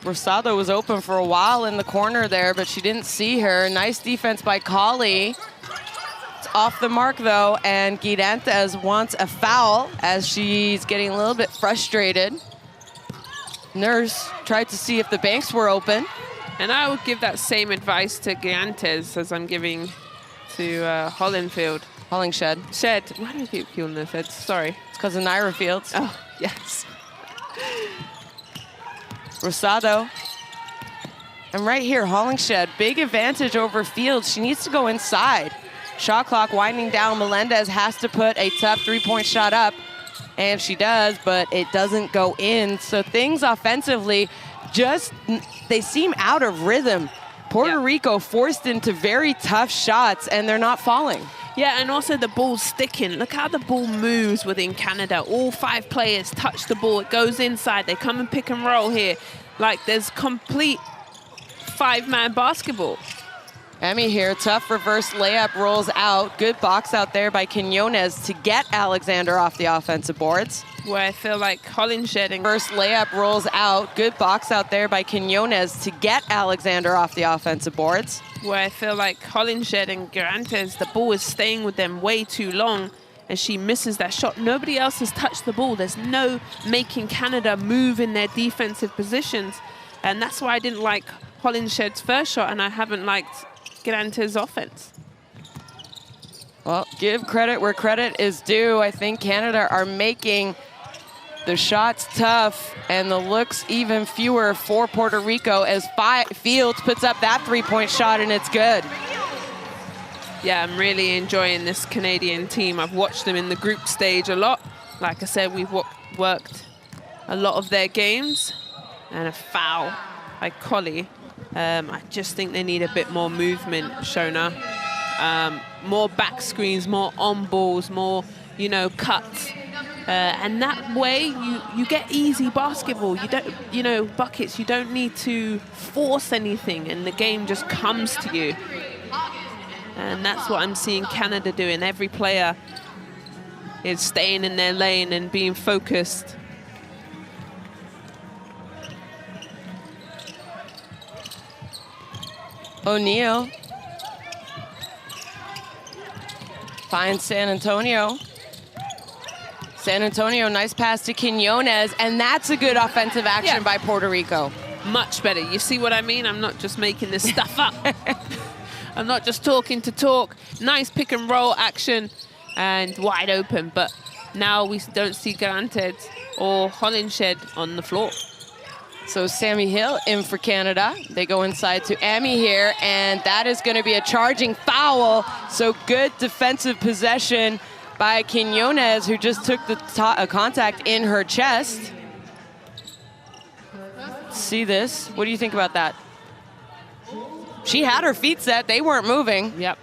Rosado was open for a while in the corner there, but she didn't see her. Nice defense by Colley. It's off the mark, though, and Girantes wants a foul as she's getting a little bit frustrated. Nurse tried to see if the banks were open. And I would give that same advice to Girantes as I'm giving to Hollingshed. Shed. Why do I keep calling her Fed? Sorry. It's because of Naira Fields. Oh, yes. Rosado. And right here, Hollingshed, big advantage over Fields. She needs to go inside. Shot clock winding down. Melendez has to put a tough 3-point shot up. And she does, but it doesn't go in. So things offensively just, they seem out of rhythm. Puerto Rico forced into very tough shots, and they're not falling. Yeah, and also the ball's sticking. Look how the ball moves within Canada. All 5 players touch the ball. It goes inside. They come and pick and roll here. Like, there's complete 5-man basketball. Emmy here, tough reverse layup, rolls out. Good box out there by Quinones to get Alexander off the offensive boards. Where I feel like Hollingshed and... First layup rolls out. Good box out there by Quinones to get Alexander off the offensive boards. Where I feel like Hollingshed and Girantes, the ball is staying with them way too long, and she misses that shot. Nobody else has touched the ball. There's no making Canada move in their defensive positions, and that's why I didn't like Hollingshed's first shot, and I haven't liked Girantes' offense. Well, give credit where credit is due. I think Canada are making the shots tough and the looks even fewer for Puerto Rico as Fields puts up that 3-point shot, and it's good. Yeah, I'm really enjoying this Canadian team. I've watched them in the group stage a lot. Like I said, we've worked a lot of their games. And a foul by Colley. I just think they need a bit more movement, Shona. More back screens, more on balls, more, you know, cuts. And that way you get easy basketball. You don't, buckets. You don't need to force anything, and the game just comes to you. And that's what I'm seeing Canada doing. Every player is staying in their lane and being focused. O'Neal finds San Antonio. San Antonio, nice pass to Quiñones, and that's a good offensive action by Puerto Rico. Much better. You see what I mean? I'm not just making this stuff up. I'm not just talking to talk. Nice pick and roll action and wide open, but now we don't see Garanted or Hollinshed on the floor. So Sammy Hill in for Canada. They go inside to Amy here, and that is going to be a charging foul. So good defensive possession by Quiñones, who just took the contact in her chest. See this? What do you think about that? She had her feet set. They weren't moving. Yep.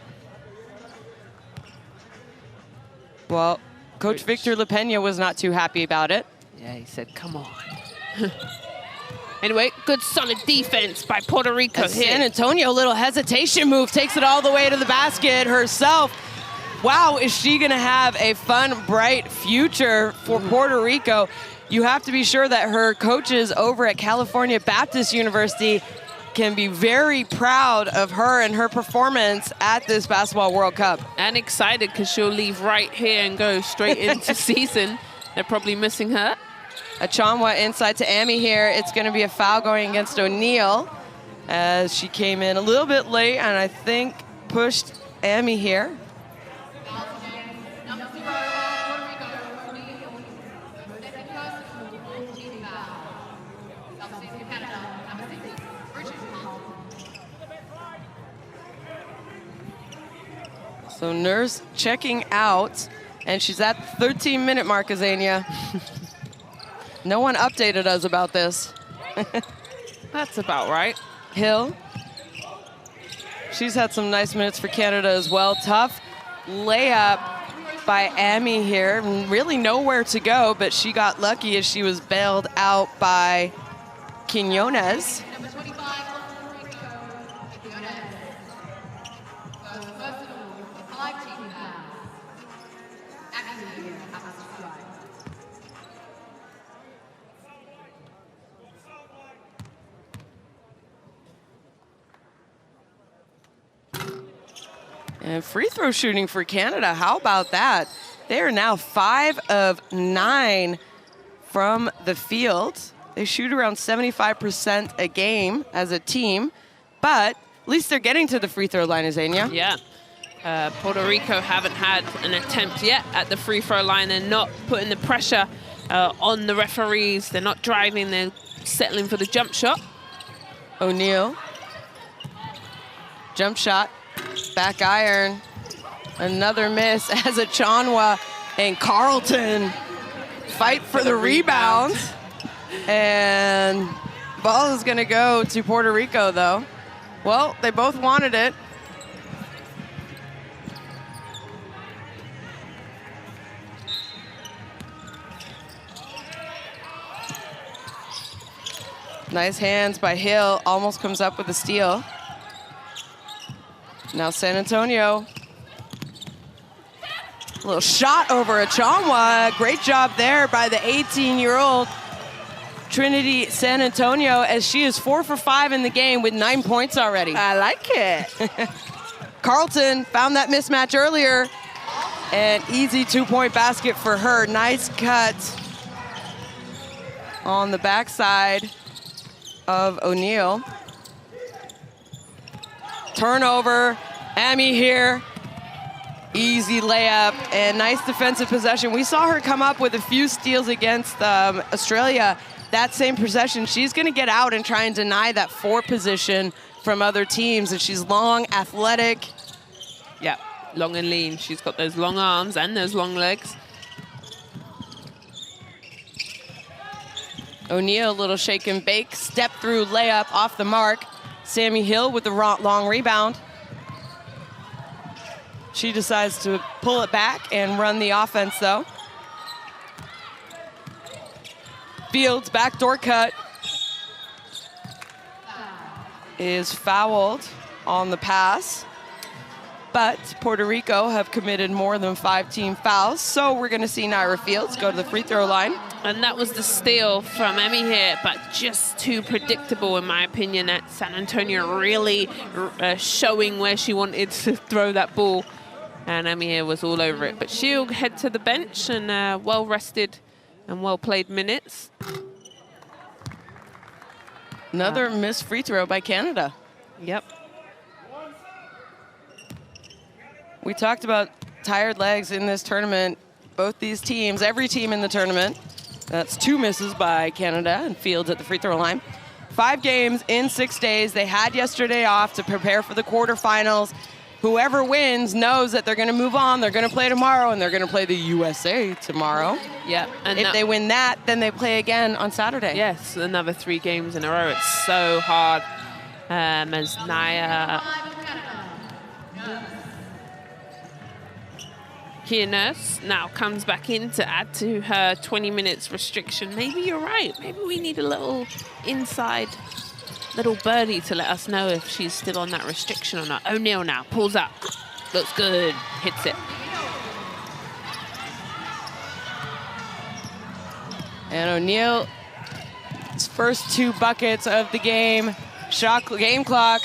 Well, Coach Victor LaPena was not too happy about it. Yeah, he said, come on. Anyway, good solid defense by Puerto Rico here. San Antonio, little hesitation move, takes it all the way to the basket herself. Wow, is she gonna have a fun, bright future for Puerto Rico? You have to be sure that her coaches over at California Baptist University can be very proud of her and her performance at this Basketball World Cup. And excited because she'll leave right here and go straight into season. They're probably missing her. Achonwa inside to Amy here. It's going to be a foul going against O'Neal as she came in a little bit late and I think pushed Amy here. So Nurse checking out, and she's at the 13-minute mark, Azania. No one updated us about this. That's about right. Hill. She's had some nice minutes for Canada as well. Tough layup by Amy here. Really nowhere to go, but she got lucky as she was bailed out by Quiñones. And free throw shooting for Canada, how about that? They are now 5 of 9 from the field. They shoot around 75% a game as a team, but at least they're getting to the free throw line, Azania. Yeah. Puerto Rico haven't had an attempt yet at the free throw line and not putting the pressure on the referees. They're not driving, they're settling for the jump shot. O'Neal. Jump shot. Back iron, another miss as Achonwa and Carlton fight for the rebound. And ball is gonna go to Puerto Rico though. Well, they both wanted it. Nice hands by Hill, almost comes up with a steal. Now San Antonio. A little shot over Achonwa. Great job there by the 18-year-old Trinity San Antonio as she is 4 for 5 in the game with 9 points already. I like it. Carlton found that mismatch earlier. An easy 2-point basket for her. Nice cut on the backside of O'Neal. Turnover, Amy here, easy layup, and nice defensive possession. We saw her come up with a few steals against Australia. That same possession, she's gonna get out and try and deny that 4 position from other teams, and she's long, athletic. Yeah, long and lean. She's got those long arms and those long legs. O'Neal, a little shake and bake, step through layup off the mark. Sammy Hill with the long rebound. She decides to pull it back and run the offense though. Fields backdoor cut is fouled on the pass. But Puerto Rico have committed more than 5 team fouls, so we're going to see Naira Fields go to the free throw line. And that was the steal from Emmy here, but just too predictable, in my opinion, at San Antonio really showing where she wanted to throw that ball. And Emmy here was all over it. But she'll head to the bench and well-rested and well-played minutes. Another missed free throw by Canada. Yep. We talked about tired legs in this tournament. Both these teams, every team in the tournament. That's 2 misses by Canada and Fields at the free throw line. 5 games in 6 days. They had yesterday off to prepare for the quarterfinals. Whoever wins knows that they're going to move on. They're going to play tomorrow, and they're going to play the USA tomorrow. Yep. And if they win that, then they play again on Saturday. Yes, another 3 games in a row. It's so hard as Naya Nurse now comes back in to add to her 20 minutes restriction. Maybe you're right. Maybe we need a little inside little birdie to let us know if she's still on that restriction or not. O'Neal now pulls up. Looks good. Hits it. And O'Neal, his first 2 buckets of the game. Game clock.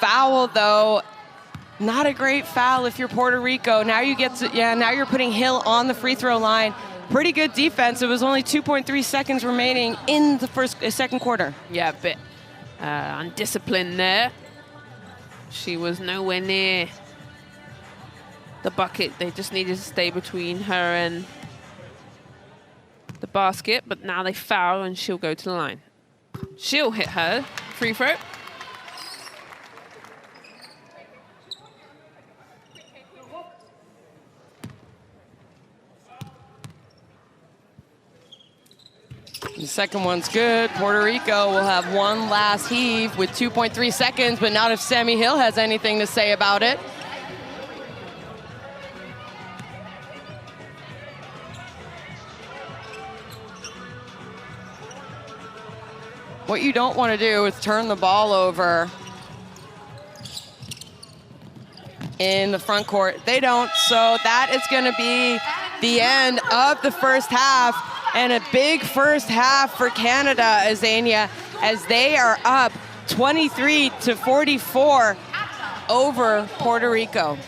Foul, though. Not a great foul if you're Puerto Rico. Now you get to, now you're putting Hill on the free throw line. Pretty good defense. It was only 2.3 seconds remaining in the second quarter. Yeah, a bit undisciplined there. She was nowhere near the bucket. They just needed to stay between her and the basket, but now they foul and she'll go to the line. She'll hit her free throw. The second one's good. Puerto Rico will have one last heave with 2.3 seconds, but not if Sammy Hill has anything to say about it. What you don't want to do is turn the ball over in the front court. They don't, so that is going to be the end of the first half. And a big first half for Canada, Azania, as they are up 23-44 over Puerto Rico.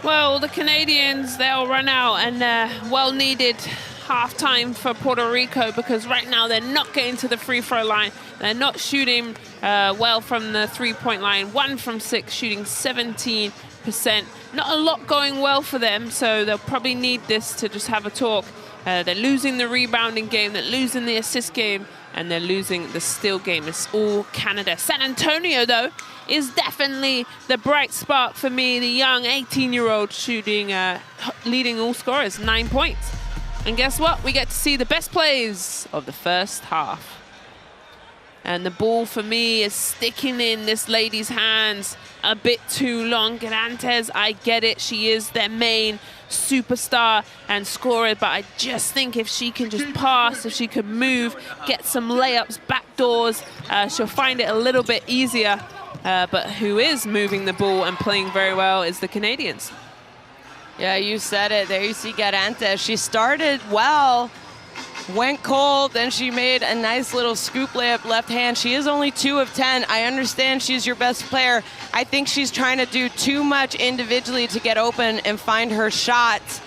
Well, the Canadians, they'll run out, and well-needed halftime for Puerto Rico, because right now they're not getting to the free throw line. They're not shooting well from the three-point line. 1 from 6, shooting 17%. Not a lot going well for them, so they'll probably need this to just have a talk. They're losing the rebounding game, they're losing the assist game, and they're losing the steal game. It's all Canada. San Antonio, though, is definitely the bright spark for me. The young 18-year-old shooting, leading all scorers, 9 points. And guess what? We get to see the best plays of the first half. And the ball, for me, is sticking in this lady's hands a bit too long. Garantes, I get it. She is their main superstar and scorer, but I just think if she can just pass, if she could move, get some layups, backdoors, she'll find it a little bit easier. But who is moving the ball and playing very well is the Canadians. Yeah, you said it. There you see Garantes. She started well, went cold, then she made a nice little scoop layup left hand. She is only 2 of 10. I understand she's your best player. I think she's trying to do too much individually to get open and find her shots.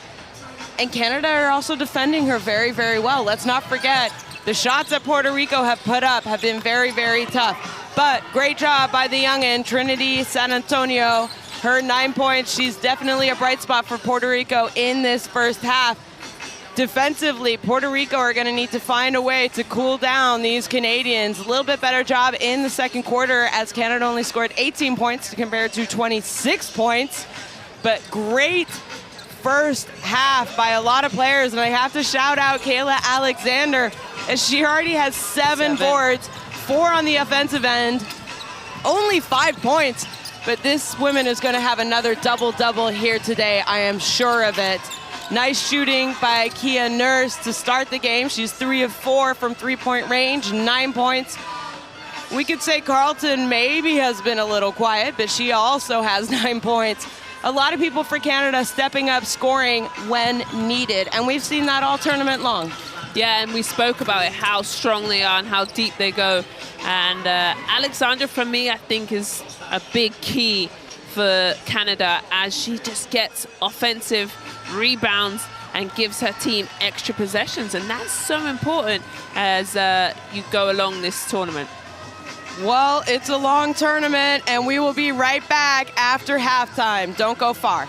And Canada are also defending her very, very well. Let's not forget, the shots that Puerto Rico have put up have been very, very tough. But great job by the youngin, Trinity San Antonio. Her 9 points, she's definitely a bright spot for Puerto Rico in this first half. Defensively, Puerto Rico are going to need to find a way to cool down these Canadians. A little bit better job in the second quarter, as Canada only scored 18 points compared to 26 points. But great first half by a lot of players, and I have to shout out Kayla Alexander, as she already has 7 boards, 4 on the offensive end, only 5 points. but this woman is going to have another double-double here today. I am sure of it. Nice shooting by Kia Nurse to start the game. She's 3 of 4 from three-point range, 9 points. We could say Carlton maybe has been a little quiet, but she also has 9 points. A lot of people for Canada stepping up, scoring when needed, and we've seen that all tournament long. Yeah, and we spoke about it, how strong they are and how deep they go. And Alexandra, for me, I think is a big key for Canada as she just gets offensive rebounds and gives her team extra possessions. And that's so important as you go along this tournament. Well, it's a long tournament, and we will be right back after halftime. Don't go far.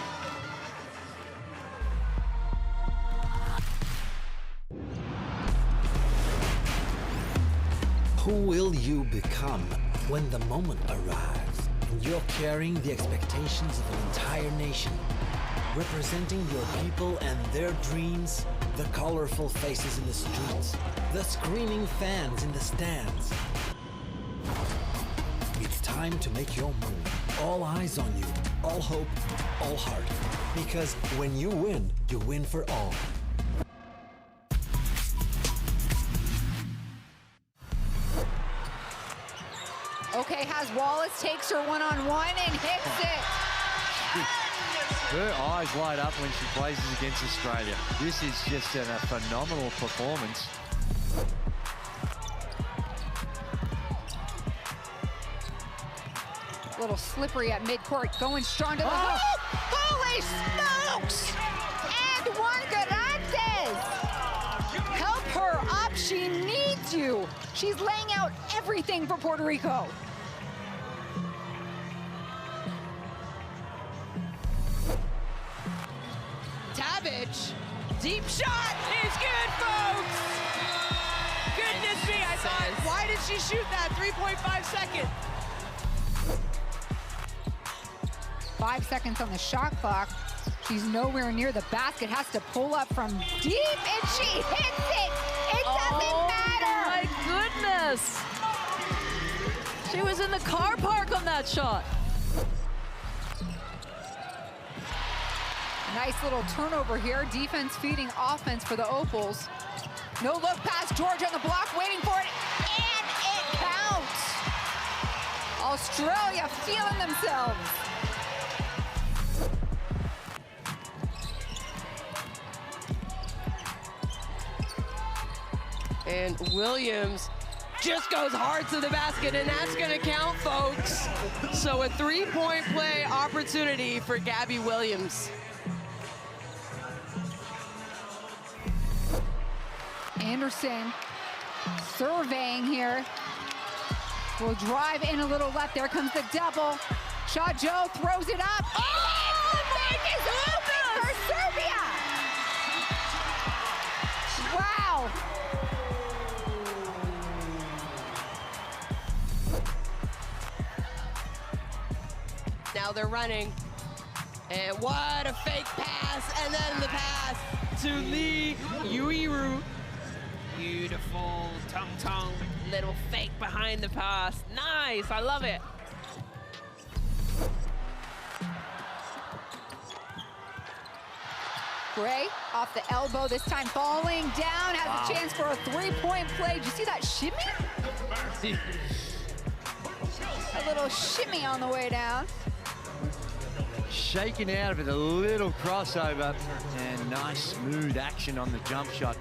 Who will you become when the moment arrives and you're carrying the expectations of an entire nation, representing your people and their dreams, the colorful faces in the streets, the screaming fans in the stands? It's time to make your move. All eyes on you, all hope, all heart. Because when you win for all. Okay, has Wallace, takes her one-on-one and hits it. Her eyes light up when she plays against Australia. This is just a phenomenal performance. A little slippery at midcourt, going strong to the hoop. Holy smokes! And Juan Garantes! Help her up, she needs you. She's laying out everything for Puerto Rico. Tabbage, deep shot is good, folks. Goodness me, I thought, why did she shoot that 3.5 seconds? 5 seconds on the shot clock. She's nowhere near the basket, has to pull up from deep, and she hits it. It doesn't matter. My goodness. She was in the car park on that shot. Nice little turnover here. Defense feeding offense for the Opals. No look pass, George on the block, waiting for it, and it counts. Australia feeling themselves. And Williams just goes hard to the basket, and that's going to count, folks. So a three-point play opportunity for Gabby Williams. Anderson surveying here. Will drive in a little left. There comes the double. Shaw Joe throws it up. Oh, my goodness! For Serbia! Wow. Now they're running. And what a fake pass. And then the pass to Lee Uiru. Beautiful tongue, little fake behind the pass. Nice, I love it. Gray off the elbow, this time falling down, has a chance for a three-point play. Did you see that shimmy? A little shimmy on the way down. Shaking out of it, a little crossover, and nice smooth action on the jump shot.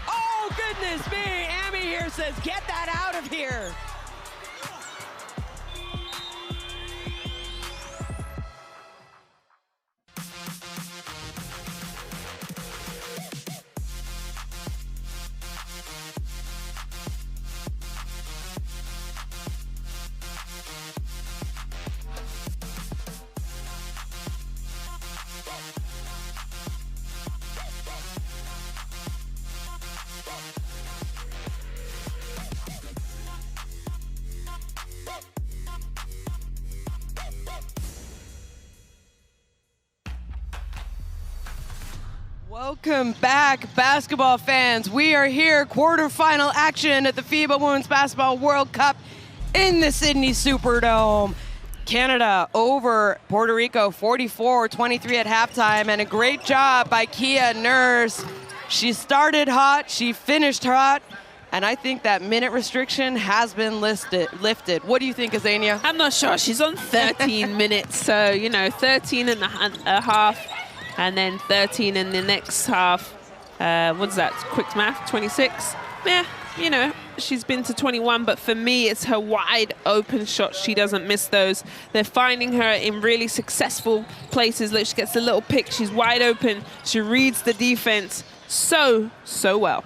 Oh, goodness me. Amy here says, get that out of here. Welcome back, basketball fans. We are here, quarterfinal action at the FIBA Women's Basketball World Cup in the Sydney Superdome. Canada over Puerto Rico 44-23 at halftime, and a great job by Kia Nurse. She started hot, she finished hot, and I think that minute restriction has been lifted. What do you think, Azania? I'm not sure. She's on 13 minutes, so, you know, 13 and a half, and then 13 in the next half. What's that? Quick math, 26? Yeah, you know, she's been to 21, but for me, it's her wide open shots. She doesn't miss those. They're finding her in really successful places. Look, she gets a little pick. She's wide open. She reads the defense so well.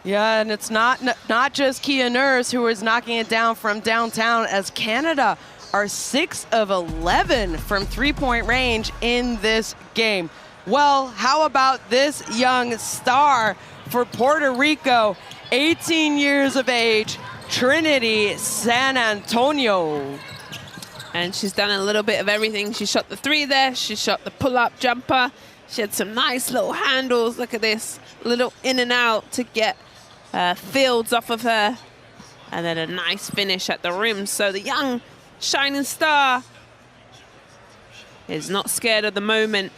Yeah, and it's not just Kia Nurse who is knocking it down from downtown, as Canada are 6 of 11 from three-point range in this game. Well, how about this young star for Puerto Rico, 18 years of age, Trinity San Antonio. And she's done a little bit of everything. She shot the three there. She shot the pull-up jumper. She had some nice little handles. Look at this, little in and out to get fields off of her. And then a nice finish at the rim. So the young shining star is not scared of the moment.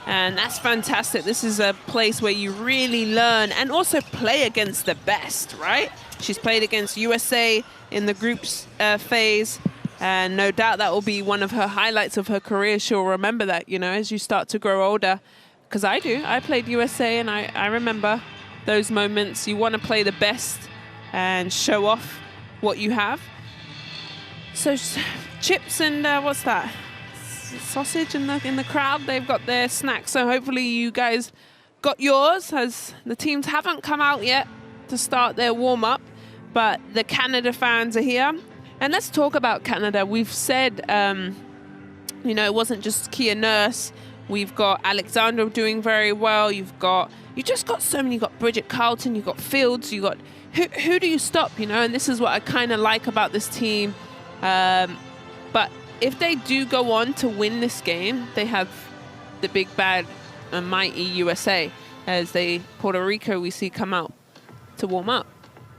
And that's fantastic. This is a place where you really learn and also play against the best, right? She's played against USA in the groups phase. And no doubt that will be one of her highlights of her career. She'll remember that, you know, as you start to grow older. Because I do. I played USA, and I remember those moments. You want to play the best and show off what you have. So chips and what's that? Sausage in the crowd. They've got their snacks. So hopefully you guys got yours, as the teams haven't come out yet to start their warm-up. But the Canada fans are here. And let's talk about Canada. We've said, you know, it wasn't just Kia Nurse. We've got Alexandra doing very well. You just got so many. You've got Bridget Carlton. You've got Fields. You got who do you stop? You know, and this is what I kind of like about this team. But if they do go on to win this game, they have the big bad and mighty USA, as Puerto Rico we see come out to warm up.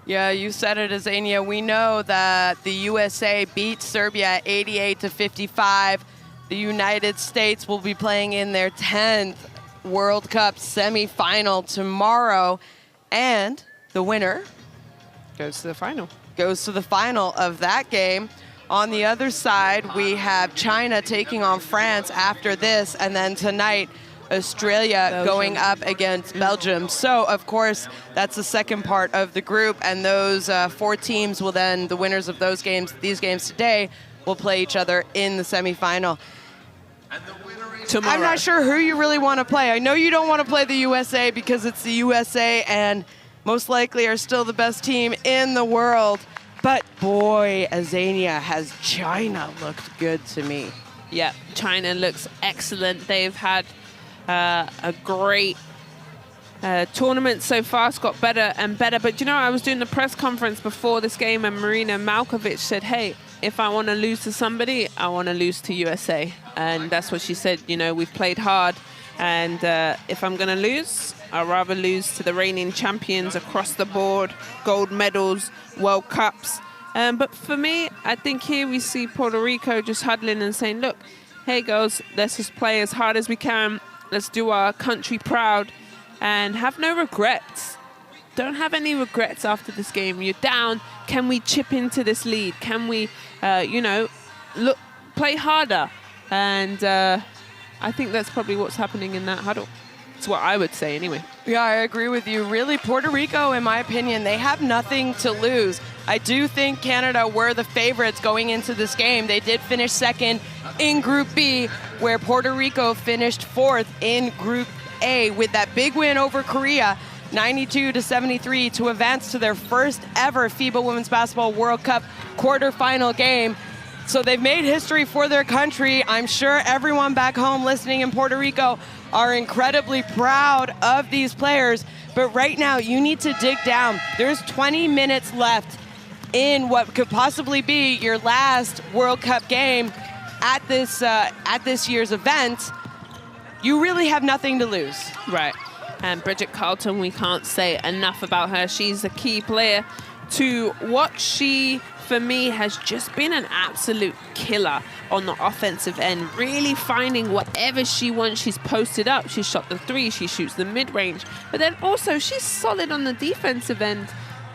Yeah, you said it, Azania. We know that the USA beat Serbia 88-55. The United States will be playing in their 10th World Cup semifinal tomorrow. And the winner Goes to the final. Goes to the final of that game. On the other side, we have China taking on France after this. And then tonight, Australia going up against Belgium. So, of course, that's the second part of the group, and those 4 teams will then, the winners of these games today, will play each other in the semifinal. Tomorrow. I'm not sure who you really want to play. I know you don't want to play the USA because it's the USA and most likely are still the best team in the world. But boy, Azania, has China looked good to me. Yeah, China looks excellent. They've had a great tournament so far. It's got better and better. But, you know, I was doing the press conference before this game, and Marina Malkovich said, hey, if I want to lose to somebody, I want to lose to USA. And that's what she said. You know, we've played hard. And if I'm going to lose, I'd rather lose to the reigning champions across the board, gold medals, World Cups. But for me, I think here we see Puerto Rico just huddling and saying, look, hey, girls, let's just play as hard as we can. Let's do our country proud and have no regrets. Don't have any regrets after this game. You're down. Can we chip into this lead? Can we, you know, play harder? And I think that's probably what's happening in that huddle. It's what I would say anyway. Yeah, I agree with you. Really, Puerto Rico, in my opinion, they have nothing to lose. I do think Canada were the favorites going into this game. They did finish second in Group B, where Puerto Rico finished 4th in Group A with that big win over Korea, 92-73, to advance to their first ever FIBA Women's Basketball World Cup quarterfinal game. So they've made history for their country. I'm sure everyone back home listening in Puerto Rico are incredibly proud of these players. But right now, you need to dig down. There's 20 minutes left in what could possibly be your last World Cup game at this year's event. you really have nothing to lose. Right. And Bridget Carlton, we can't say enough about her. She's a key player to watch. She, for me, has just been an absolute killer on the offensive end, really finding whatever she wants. She's posted up, she's shot the three, she shoots the mid-range, but then also she's solid on the defensive end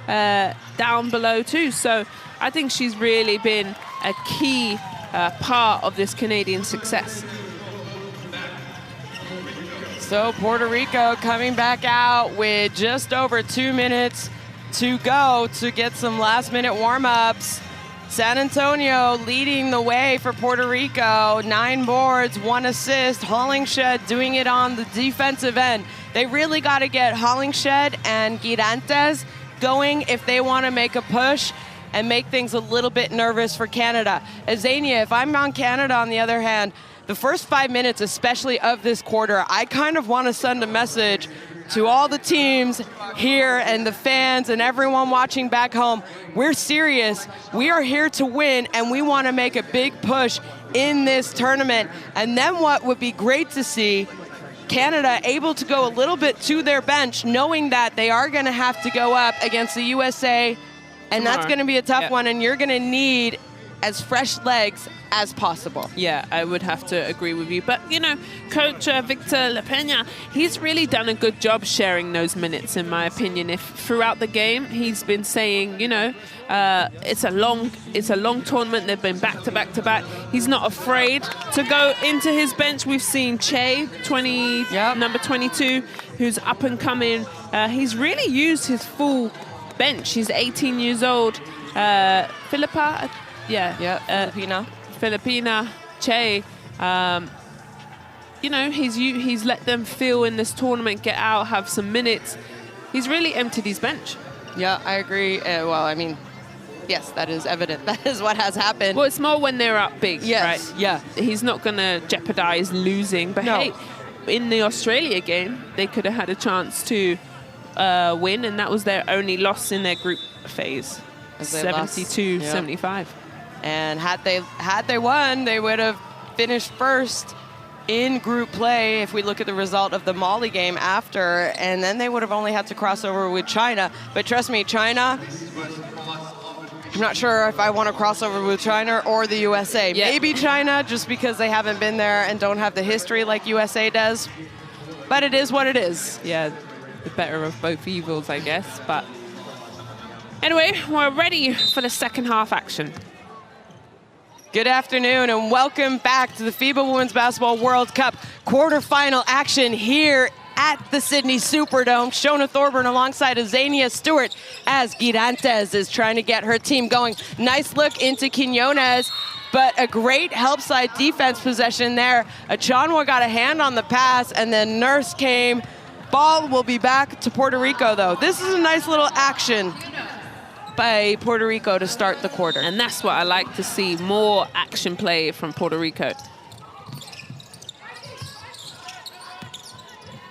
down below too. So I think she's really been a key part of this Canadian success. So Puerto Rico coming back out with just over 2 minutes to go to get some last-minute warm-ups. San Antonio leading the way for Puerto Rico. 9 boards, 1 assist. Hollingshed doing it on the defensive end. They really got to get Hollingshed and Girantes going if they want to make a push and make things a little bit nervous for Canada. Azania, if I'm on Canada, on the other hand, the first 5 minutes, especially of this quarter, I kind of want to send a message to all the teams here and the fans and everyone watching back home. We're serious. We are here to win, and we want to make a big push in this tournament. And then what would be great to see, Canada able to go a little bit to their bench, knowing that they are going to have to go up against the USA, and that's going to be a tough one, and you're going to need as fresh legs as possible. Yeah, I would have to agree with you. But, you know, Coach Victor La Peña, he's really done a good job sharing those minutes, in my opinion. If throughout the game, he's been saying, you know, it's a long tournament. They've been back to back to back. He's not afraid to go into his bench. We've seen Che, number 22, who's up and coming. He's really used his full bench. He's 18 years old. Filipina, Che, you know, he's let them feel in this tournament, get out, have some minutes. He's really emptied his bench. Yeah, I agree. Well, I mean, yes, that is evident. That is what has happened. Well, it's more when they're up big, yes, right? Yeah. He's not going to jeopardize losing. But hey, in the Australia game, they could have had a chance to win, and that was their only loss in their group phase. 72-75. And had they won, they would have finished first in group play if we look at the result of the Mali game after, and then they would have only had to cross over with China. But trust me, China, I'm not sure if I want to cross over with China or the USA. Yeah. Maybe China, just because they haven't been there and don't have the history like USA does. But it is what it is. Yeah, the better of both evils, I guess. But anyway, we're ready for the second half action. Good afternoon and welcome back to the FIBA Women's Basketball World Cup quarterfinal action here at the Sydney Superdome. Shona Thorburn alongside Azania Stewart as Girantes is trying to get her team going. Nice look into Quinones, but a great help side defense possession there. Achanwa got a hand on the pass and then Nurse came. Ball will be back to Puerto Rico though. This is a nice little action by Puerto Rico to start the quarter. And that's what I like to see, more action play from Puerto Rico.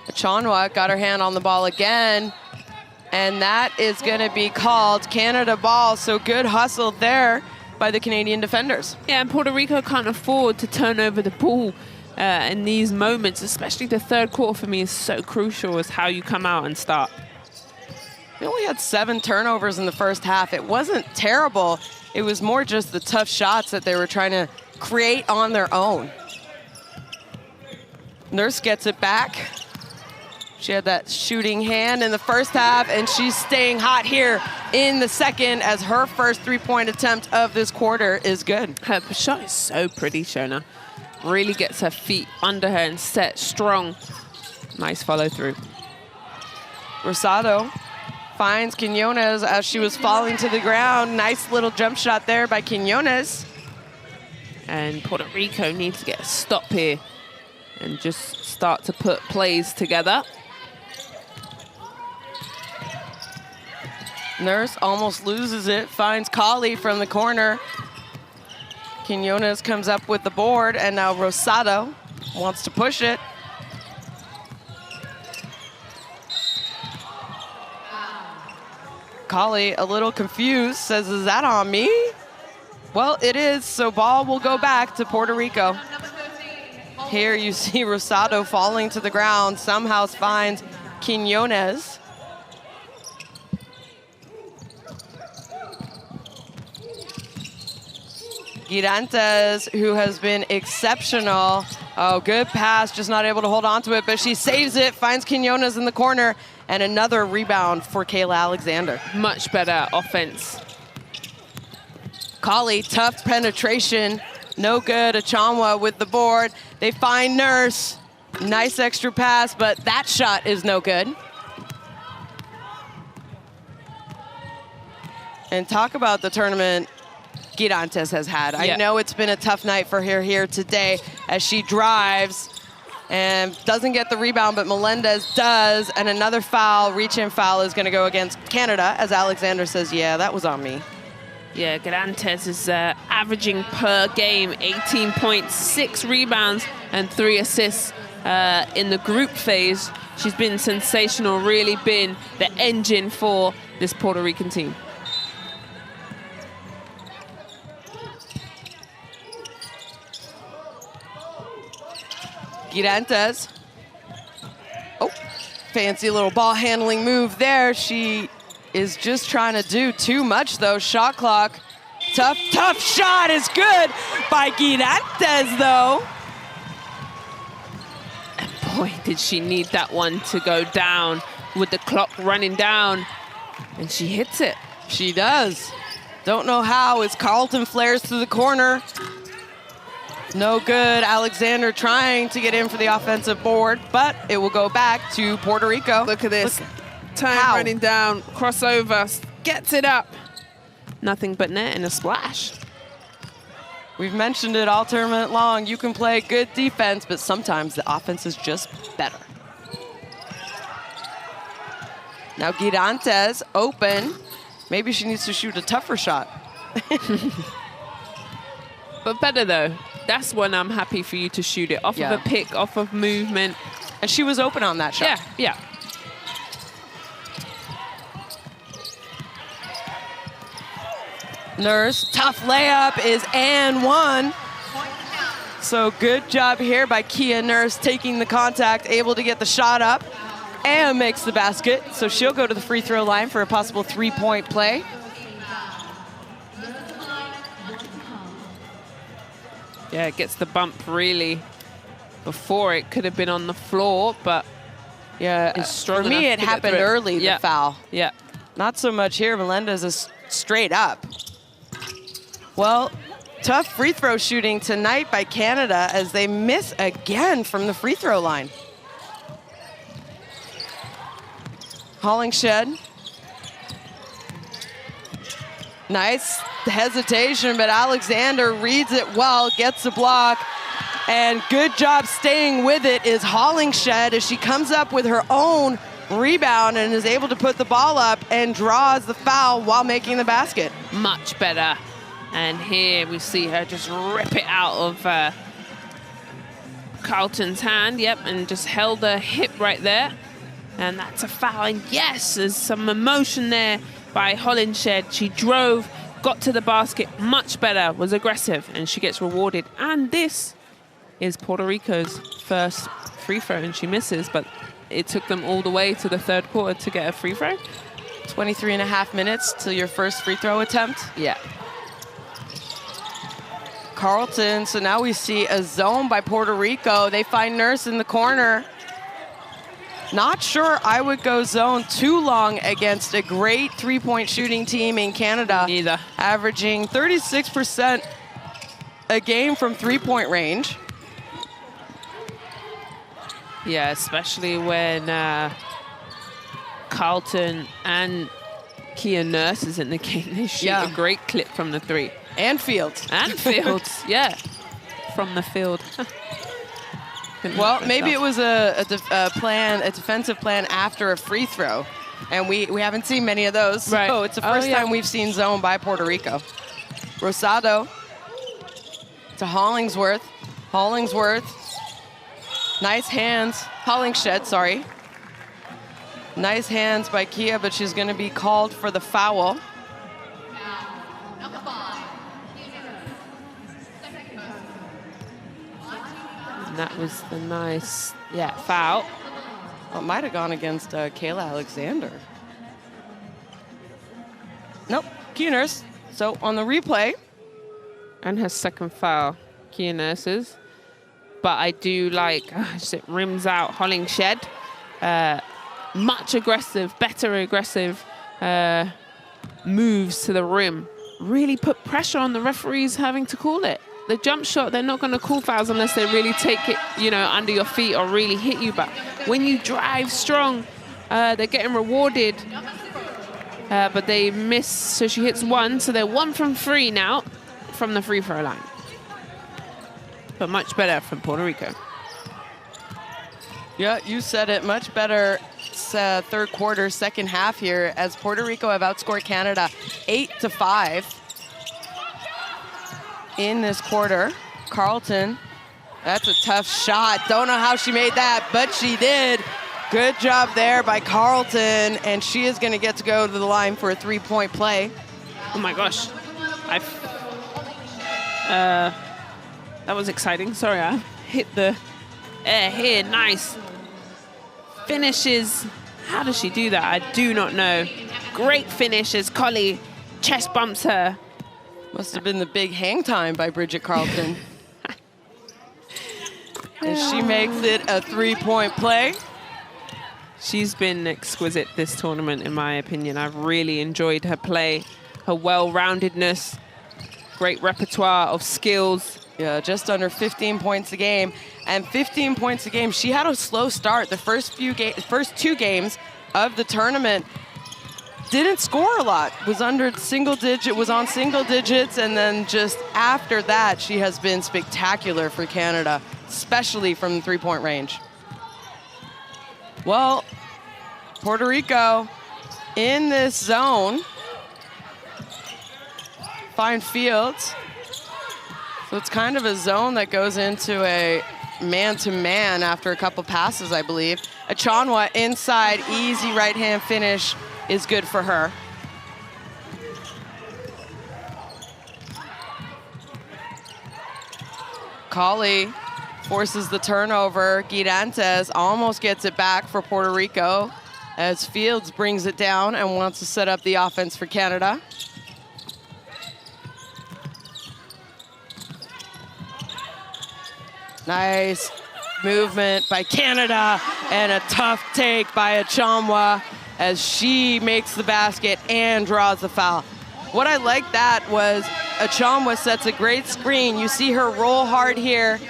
Achanwa got her hand on the ball again, and that is going to be called Canada ball. So good hustle there by the Canadian defenders. Yeah, and Puerto Rico can't afford to turn over the ball in these moments, especially the third quarter for me is so crucial as how you come out and start. They only had 7 turnovers in the first half. It wasn't terrible. It was more just the tough shots that they were trying to create on their own. Nurse gets it back. She had that shooting hand in the first half, and she's staying hot here in the second as her first three-point attempt of this quarter is good. Her shot is so pretty, Shona. Really gets her feet under her and set strong. Nice follow through. Rosado finds Quinones as she was falling to the ground. Nice little jump shot there by Quinones. And Puerto Rico needs to get a stop here and just start to put plays together. Nurse almost loses it, finds Colley from the corner. Quinones comes up with the board, and now Rosado wants to push it. Colley, a little confused, says, is that on me? Well, it is, so ball will go back to Puerto Rico. Here you see Rosado falling to the ground, somehow finds Quinones. Girantes, who has been exceptional. Oh, good pass, just not able to hold on to it, but she saves it, finds Quinones in the corner, and another rebound for Kayla Alexander. Much better offense. Colley, tough penetration, no good. Achanwa with the board. They find Nurse. Nice extra pass, but that shot is no good. And talk about the tournament Girantes has had. I know it's been a tough night for her here today as she drives and doesn't get the rebound, but Melendez does, and another foul, reach-in foul, is going to go against Canada as Alexander says, yeah, that was on me. Yeah, Girantes is averaging per game 18 points, 6 rebounds, and 3 assists in the group phase. She's been sensational, really been the engine for this Puerto Rican team. Girantes. Oh, fancy little ball handling move there. She is just trying to do too much though. Shot clock. Tough shot is good by Girantes though. And boy, did she need that one to go down with the clock running down. And she hits it. She does. Don't know how as Carlton flares to the corner. No good. Alexander trying to get in for the offensive board, but it will go back to Puerto Rico. Look at this. Time running down, crossover, gets it up. Nothing but net and a splash. We've mentioned it all tournament long. You can play good defense, but sometimes the offense is just better. Now Girantes open. Maybe she needs to shoot a tougher shot. But better though. That's when I'm happy for you to shoot it. Off of a pick, off of movement. And she was open on that shot. Yeah. Nurse, tough layup is and one. So good job here by Kia Nurse taking the contact, able to get the shot up and makes the basket. So she'll go to the free throw line for a possible 3-point play. Yeah, it gets the bump really before it could have been on the floor, but yeah, for me it happened early, the foul. Yeah. Not so much here. Melendez is straight up. Well, tough free throw shooting tonight by Canada as they miss again from the free throw line. Hollingshed. Nice hesitation, but Alexander reads it well, gets the block, and good job staying with it is Hollingshed as she comes up with her own rebound and is able to put the ball up and draws the foul while making the basket. Much better. And here we see her just rip it out of Carlton's hand, and just held her hip right there. And that's a foul, and yes, there's some emotion there by Hollingshed. She drove, got to the basket, much better, was aggressive, and she gets rewarded. And this is Puerto Rico's first free throw, and she misses, but it took them all the way to the third quarter to get a free throw. 23.5 minutes till your first free throw attempt. Yeah. Carlton, so now we see a zone by Puerto Rico. They find Nurse in the corner. Not sure I would go zone too long against a great three-point shooting team in Canada. Neither. Averaging 36% a game from three-point range. Yeah, especially when Carlton and Kia Nurse is in the game. They shoot a great clip from the three. And Fields. And Fields, yeah. From the field. Well, maybe it was a defensive plan after a free throw, and we haven't seen many of those. Right. So it's the first time we've seen zone by Puerto Rico. Rosado to Hollingsworth. Hollingsworth, nice hands. Hollingshed, sorry. Nice hands by Kia, but she's going to be called for the foul. And that was the nice, foul. Well, it might have gone against Kayla Alexander. Nope, Keeners. So on the replay. And her second foul, Kia Nurses. But I do like, it rims out Hollingshed. Much aggressive, better aggressive moves to the rim. Really put pressure on the referees having to call it. The jump shot, they're not going to call fouls unless they really take it, under your feet or really hit you. But when you drive strong, they're getting rewarded. But they miss, so she hits one. So they're 1 from 3 now from the free throw line. But much better from Puerto Rico. Yeah, you said it. Much better third quarter, second half here, as Puerto Rico have outscored Canada 8-5 in this quarter. Carlton, that's a tough shot. Don't know how she made that, but she did. Good job there by Carlton, and she is going to get to go to the line for a 3-point play. Oh my gosh. That was exciting. Sorry, I hit the air here. Nice. Finishes. How does she do that? I do not know. Great finish as Collie chest bumps her. Must have been the big hang time by Bridget Carlton. And she makes it a 3-point play. She's been exquisite this tournament, in my opinion. I've really enjoyed her play, her well-roundedness, great repertoire of skills. Yeah, just under 15 points a game. And 15 points a game. She had a slow start. The first 2 games of the tournament didn't score a lot. Was on single digits, and then just after that, she has been spectacular for Canada, especially from the 3-point range. Well, Puerto Rico in this zone. Find Fields. So it's kind of a zone that goes into a man-to-man after a couple passes, I believe. Achanwa inside, easy right-hand finish is good for her. Collie forces the turnover. Girantes almost gets it back for Puerto Rico as Fields brings it down and wants to set up the offense for Canada. Nice movement by Canada and a tough take by Achanwa as she makes the basket and draws the foul. What I liked that was Achanwa sets a great screen. You see her roll hard here.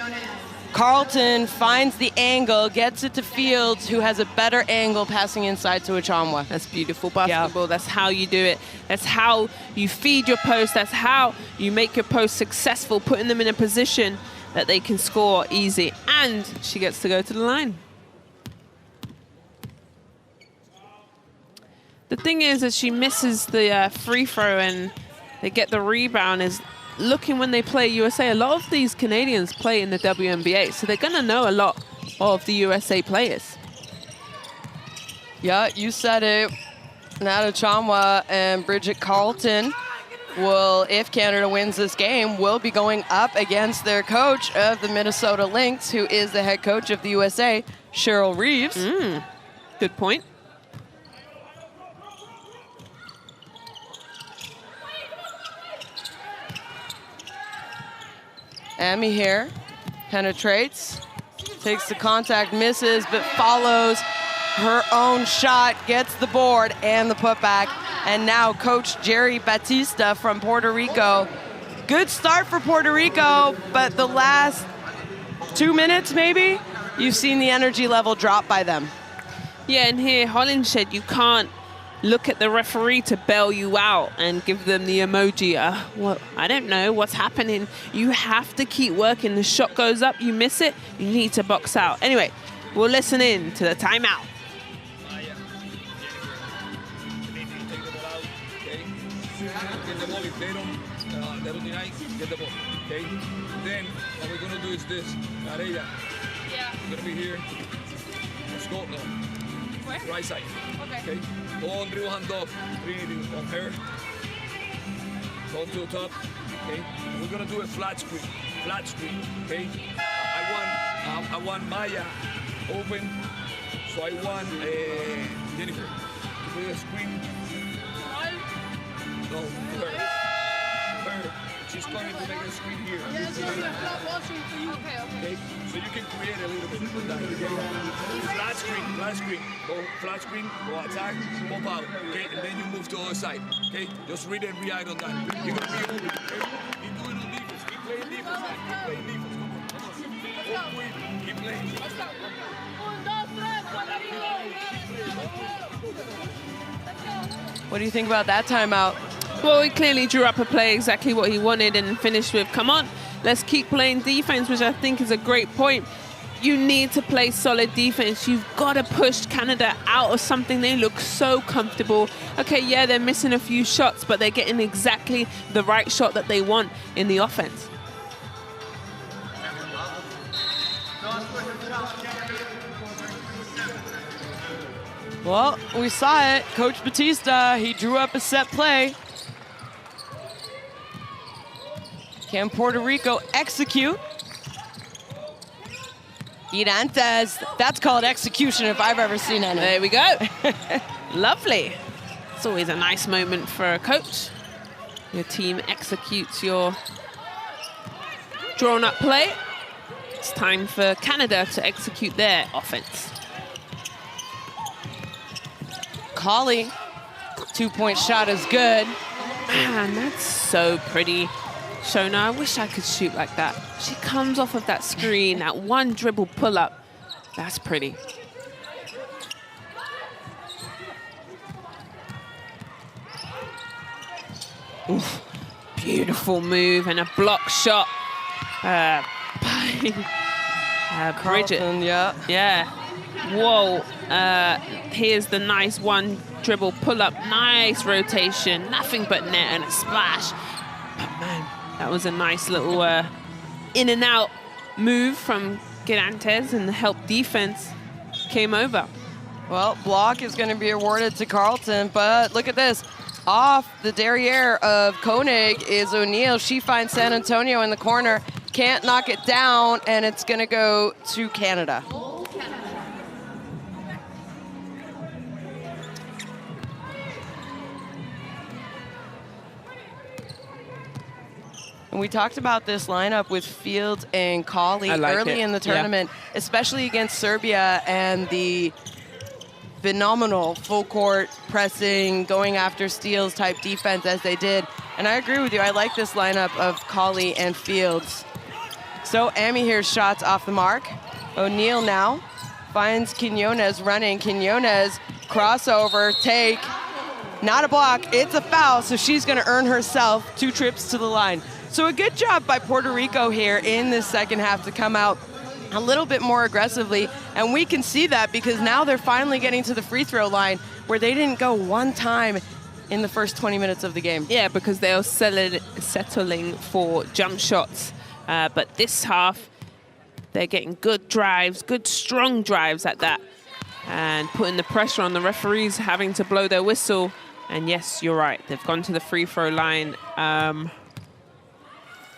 Carlton finds the angle, gets it to Fields, who has a better angle passing inside to Achanwa. That's beautiful basketball. Yeah. That's how you do it. That's how you feed your post. That's how you make your post successful, putting them in a position that they can score easy. And she gets to go to the line. The thing is, as she misses the free throw and they get the rebound, is looking when they play USA, a lot of these Canadians play in the WNBA, so they're going to know a lot of the USA players. Yeah, you said it. Nada Achanwa and Bridget Carlton will, if Canada wins this game, will be going up against their coach of the Minnesota Lynx, who is the head coach of the USA, Cheryl Reeves. Good point. Amy here penetrates, takes the contact, misses, but follows her own shot, gets the board and the putback. And now Coach Jerry Batista from Puerto Rico. Good start for Puerto Rico, but the last 2 minutes maybe, you've seen the energy level drop by them. Yeah, and here, Hollingshed, you can't look at the referee to bail you out and give them the emoji. Well, I don't know what's happening. You have to keep working. The shot goes up, you miss it, you need to box out. Anyway, we'll listen in to the timeout. Okay, then what we're gonna do is this. Arella, you're gonna be here. Let's go. Where? Right side. Okay. On dribble handoff. Trinity on her. Go to the top. Okay. We're gonna do a flat screen. Flat screen. Okay. I want I want Maya open, so I want Jennifer to play a screen. No, her. She's coming to make a screen here. Okay, so you can create a little bit of that. Flat screen, go flat screen, go attack, pop out, okay, and then you move to the other side, okay? Just read and react on that. You're gonna be open, okay? Keep doing on defense, keep playing defense, man. Keep playing defense, come on. Keep playing. What do you think about that timeout? Well, he clearly drew up a play exactly what he wanted and finished with, come on, let's keep playing defense, which I think is a great point. You need to play solid defense. You've got to push Canada out of something. They look so comfortable. Okay, yeah, they're missing a few shots, but they're getting exactly the right shot that they want in the offense. Well, we saw it. Coach Batista, he drew up a set play. Can Puerto Rico execute? Girantes, that's called execution if I've ever seen any. There we go. Lovely. It's always a nice moment for a coach. Your team executes your drawn-up play. It's time for Canada to execute their offense. Colley, two-point shot is good. Man, that's so pretty. Shona, I wish I could shoot like that. She comes off of that screen, that one dribble pull-up. That's pretty. Oof. Beautiful move and a block shot by Bridget. Carlton, yeah. Yeah. Whoa. Here's the nice one dribble pull-up. Nice rotation. Nothing but net and a splash. But man, that was a nice little in and out move from Girantes, and the help defense came over. Well, block is going to be awarded to Carlton, but look at this. Off the derriere of Koenig is O'Neal. She finds San Antonio in the corner, can't knock it down, and it's going to go to Canada. And we talked about this lineup with Fields and Colley early in the tournament, especially against Serbia and the phenomenal full court pressing, going after steals type defense as they did. And I agree with you. I like this lineup of Colley and Fields. So Amy here's shots off the mark. O'Neal now finds Quinones running. Quinones crossover, take, not a block, it's a foul. So she's gonna earn herself 2 trips to the line. So a good job by Puerto Rico here in this second half to come out a little bit more aggressively. And we can see that because now they're finally getting to the free throw line where they didn't go one time in the first 20 minutes of the game. Yeah, because they were settling for jump shots. But this half, they're getting good drives, good strong drives at that, and putting the pressure on the referees having to blow their whistle. And yes, you're right. They've gone to the free throw line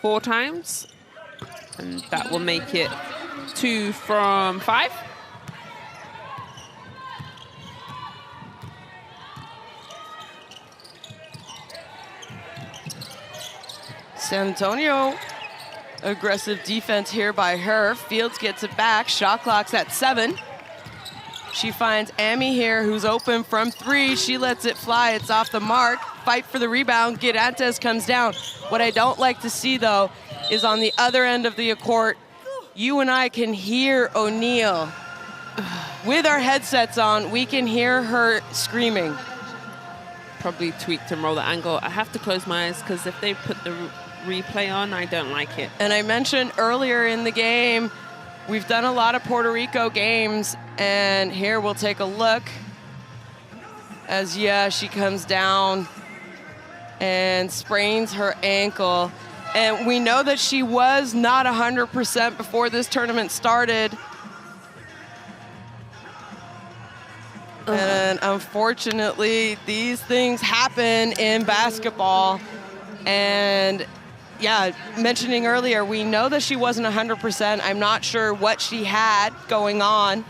4 times, and that will make it 2 from 5. San Antonio, aggressive defense here by her. Fields gets it back, shot clock's at 7. She finds Amy here, who's open from 3. She lets it fly, it's off the mark. Fight for the rebound, Girantes comes down. What I don't like to see, though, is on the other end of the court, you and I can hear O'Neal. With our headsets on, we can hear her screaming. Probably tweaked and roll the angle. I have to close my eyes because if they put the replay on, I don't like it. And I mentioned earlier in the game, we've done a lot of Puerto Rico games, and here we'll take a look as, she comes down and sprains her ankle. And we know that she was not 100% before this tournament started. And unfortunately, these things happen in basketball. And yeah, mentioning earlier, we know that she wasn't 100%. I'm not sure what she had going on,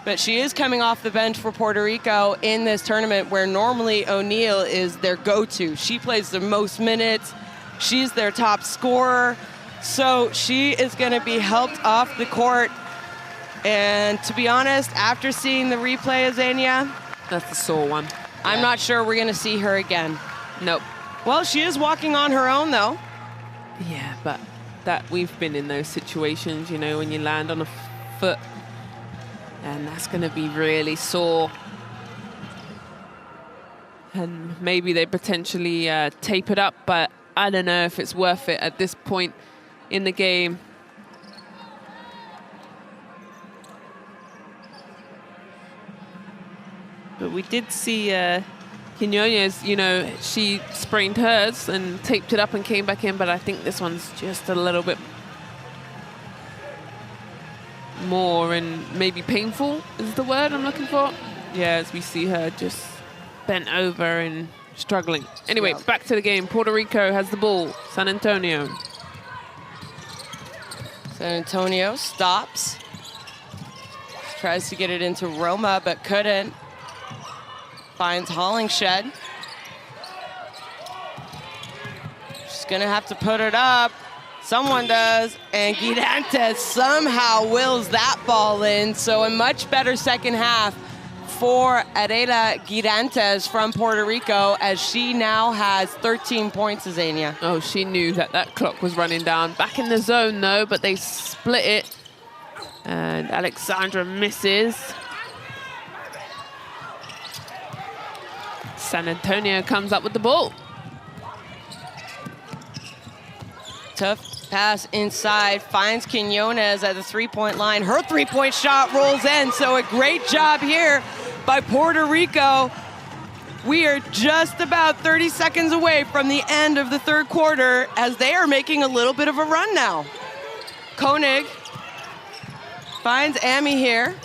but she is coming off the bench for Puerto Rico in this tournament where normally O'Neal is their go-to. She plays the most minutes. She's their top scorer. So she is going to be helped off the court. And to be honest, after seeing the replay, Azania, That's the sore one. I'm not sure we're going to see her again. Nope. Well, she is walking on her own, though. Yeah, but that we've been in those situations, you know, when you land on a foot, and that's going to be really sore. And maybe they potentially tape it up, but I don't know if it's worth it at this point in the game. But we did see Quiñones, you know, she sprained hers and taped it up and came back in, but I think this one's just a little bit more and maybe painful is the word I'm looking for. Yeah, as we see her just bent over and struggling. Anyway, back to the game. Puerto Rico has the ball. San Antonio. San Antonio stops. Tries to get it into Roma, but couldn't. Finds Hollingshed. She's gonna have to put it up. Someone does, and Girantes somehow wills that ball in. So a much better second half for Adela Girantes from Puerto Rico, as she now has 13 points, Azania. Oh, she knew that that clock was running down. Back in the zone, though, but they split it. And Alexandra misses. San Antonio comes up with the ball. Tough pass inside, finds Quiñones at the three-point line. Her three-point shot rolls in, so a great job here by Puerto Rico. We are just about 30 seconds away from the end of the third quarter as they are making a little bit of a run now. Koenig finds Amy here.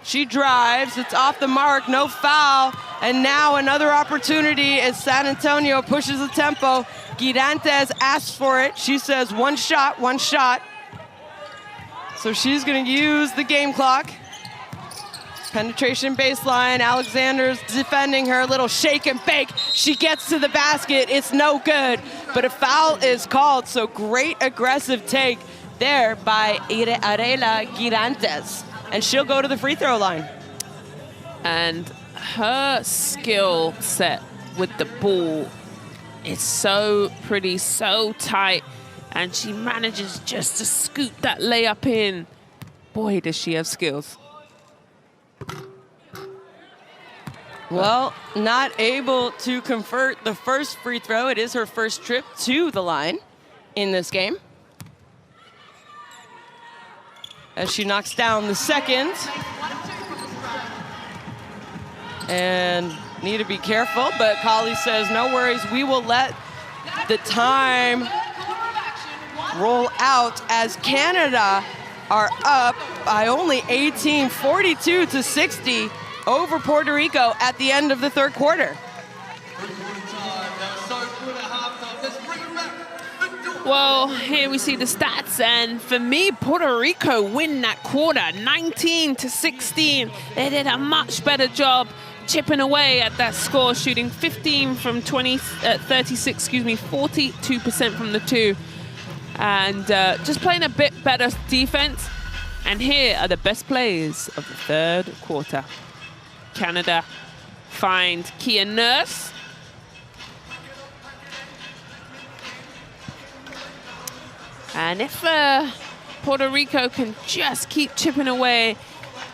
She drives, it's off the mark, no foul. And now another opportunity as San Antonio pushes the tempo. Girantes asks for it. She says one shot, one shot. So she's gonna use the game clock. Penetration baseline, Alexander's defending her, little shake and bake. She gets to the basket, it's no good, but a foul is called, so great aggressive take there by Adela Girantes. And she'll go to the free throw line. And her skill set with the ball is so pretty, so tight, and she manages just to scoop that layup in. Boy, does she have skills. Well, not able to convert the first free throw. It is her first trip to the line in this game, as she knocks down the second. And need to be careful, but Kali says, no worries, we will let the time roll out as Canada are up by only 18, 42-60 over Puerto Rico at the end of the third quarter. Well, here we see the stats, and for me, Puerto Rico win that quarter, 19-16. They did a much better job chipping away at that score, shooting 15 from 36, 42% from the two, and just playing a bit better defense. And here are the best plays of the third quarter. Canada find Kia Nurse. And if Puerto Rico can just keep chipping away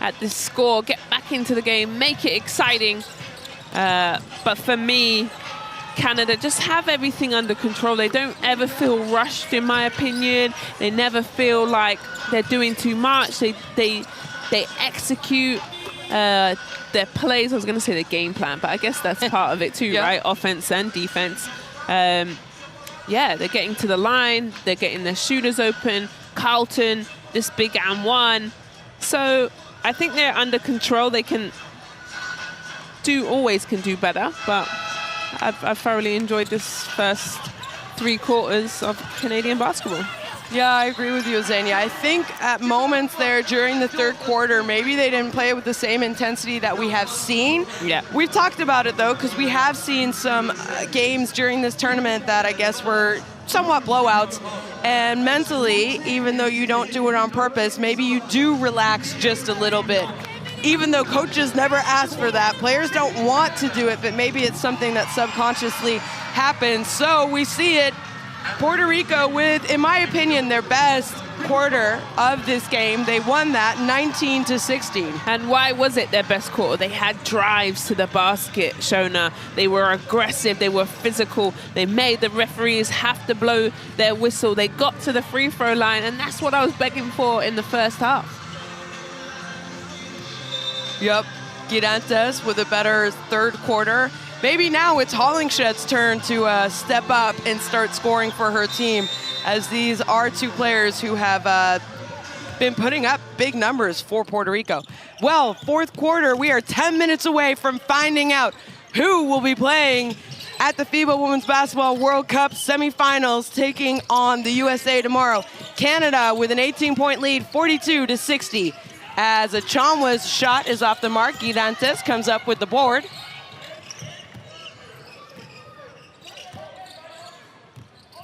at this score, get back into the game, make it exciting. But for me, Canada just have everything under control. They don't ever feel rushed, in my opinion. They never feel like they're doing too much. They execute their plays. I was going to say the game plan, but I guess that's part of it too, yeah. Right? Offense and defense. Yeah, they're getting to the line. They're getting their shooters open. Carlton, this big and one. So I think they're under control. They can always do better, but I've thoroughly enjoyed this first 3/4 of Canadian basketball. Yeah, I agree with you, Xenia. I think at moments there during the third quarter, maybe they didn't play it with the same intensity that we have seen. Yeah. We've talked about it, though, because we have seen some games during this tournament that I guess were somewhat blowouts. And mentally, even though you don't do it on purpose, maybe you do relax just a little bit. Even though coaches never ask for that, players don't want to do it, but maybe it's something that subconsciously happens. So we see it. Puerto Rico with, in my opinion, their best quarter of this game. They won that 19-16. And why was it their best quarter? They had drives to the basket, Shona. They were aggressive. They were physical. They made the referees have to blow their whistle. They got to the free throw line, and that's what I was begging for in the first half. Yep, Girantes with a better third quarter. Maybe now it's Hollingshed's turn to step up and start scoring for her team, as these are two players who have been putting up big numbers for Puerto Rico. Well, fourth quarter, we are 10 minutes away from finding out who will be playing at the FIBA Women's Basketball World Cup semifinals, taking on the USA tomorrow. Canada with an 18-point lead, 42-60. As Achonwa's shot is off the mark, Girantes comes up with the board.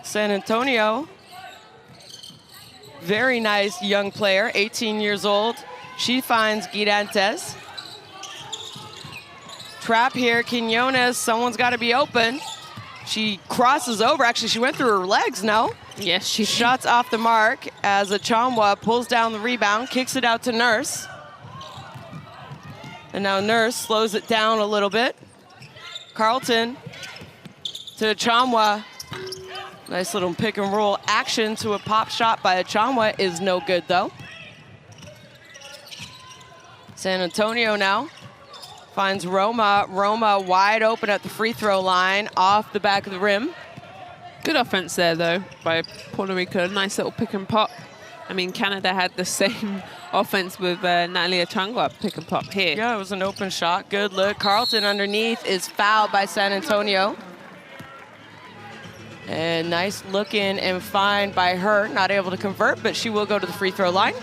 San Antonio, very nice young player, 18 years old. She finds Girantes. Trap here, Quinones, someone's got to be open. She crosses over, actually she went through her legs, no? Yes, she Shots off the mark as Achonwa pulls down the rebound, kicks it out to Nurse. And now Nurse slows it down a little bit. Carlton to Achonwa. Nice little pick and roll action to a pop shot by Achonwa is no good though. San Antonio now finds Roma. Roma wide open at the free throw line off the back of the rim. Good offense there though by Puerto Rico. Nice little pick and pop. I mean, Canada had the same offense with Natalia Achonwa pick and pop here. Yeah, it was an open shot. Good look. Carlton underneath is fouled by San Antonio. And nice looking and fine by her. Not able to convert, but she will go to the free throw line.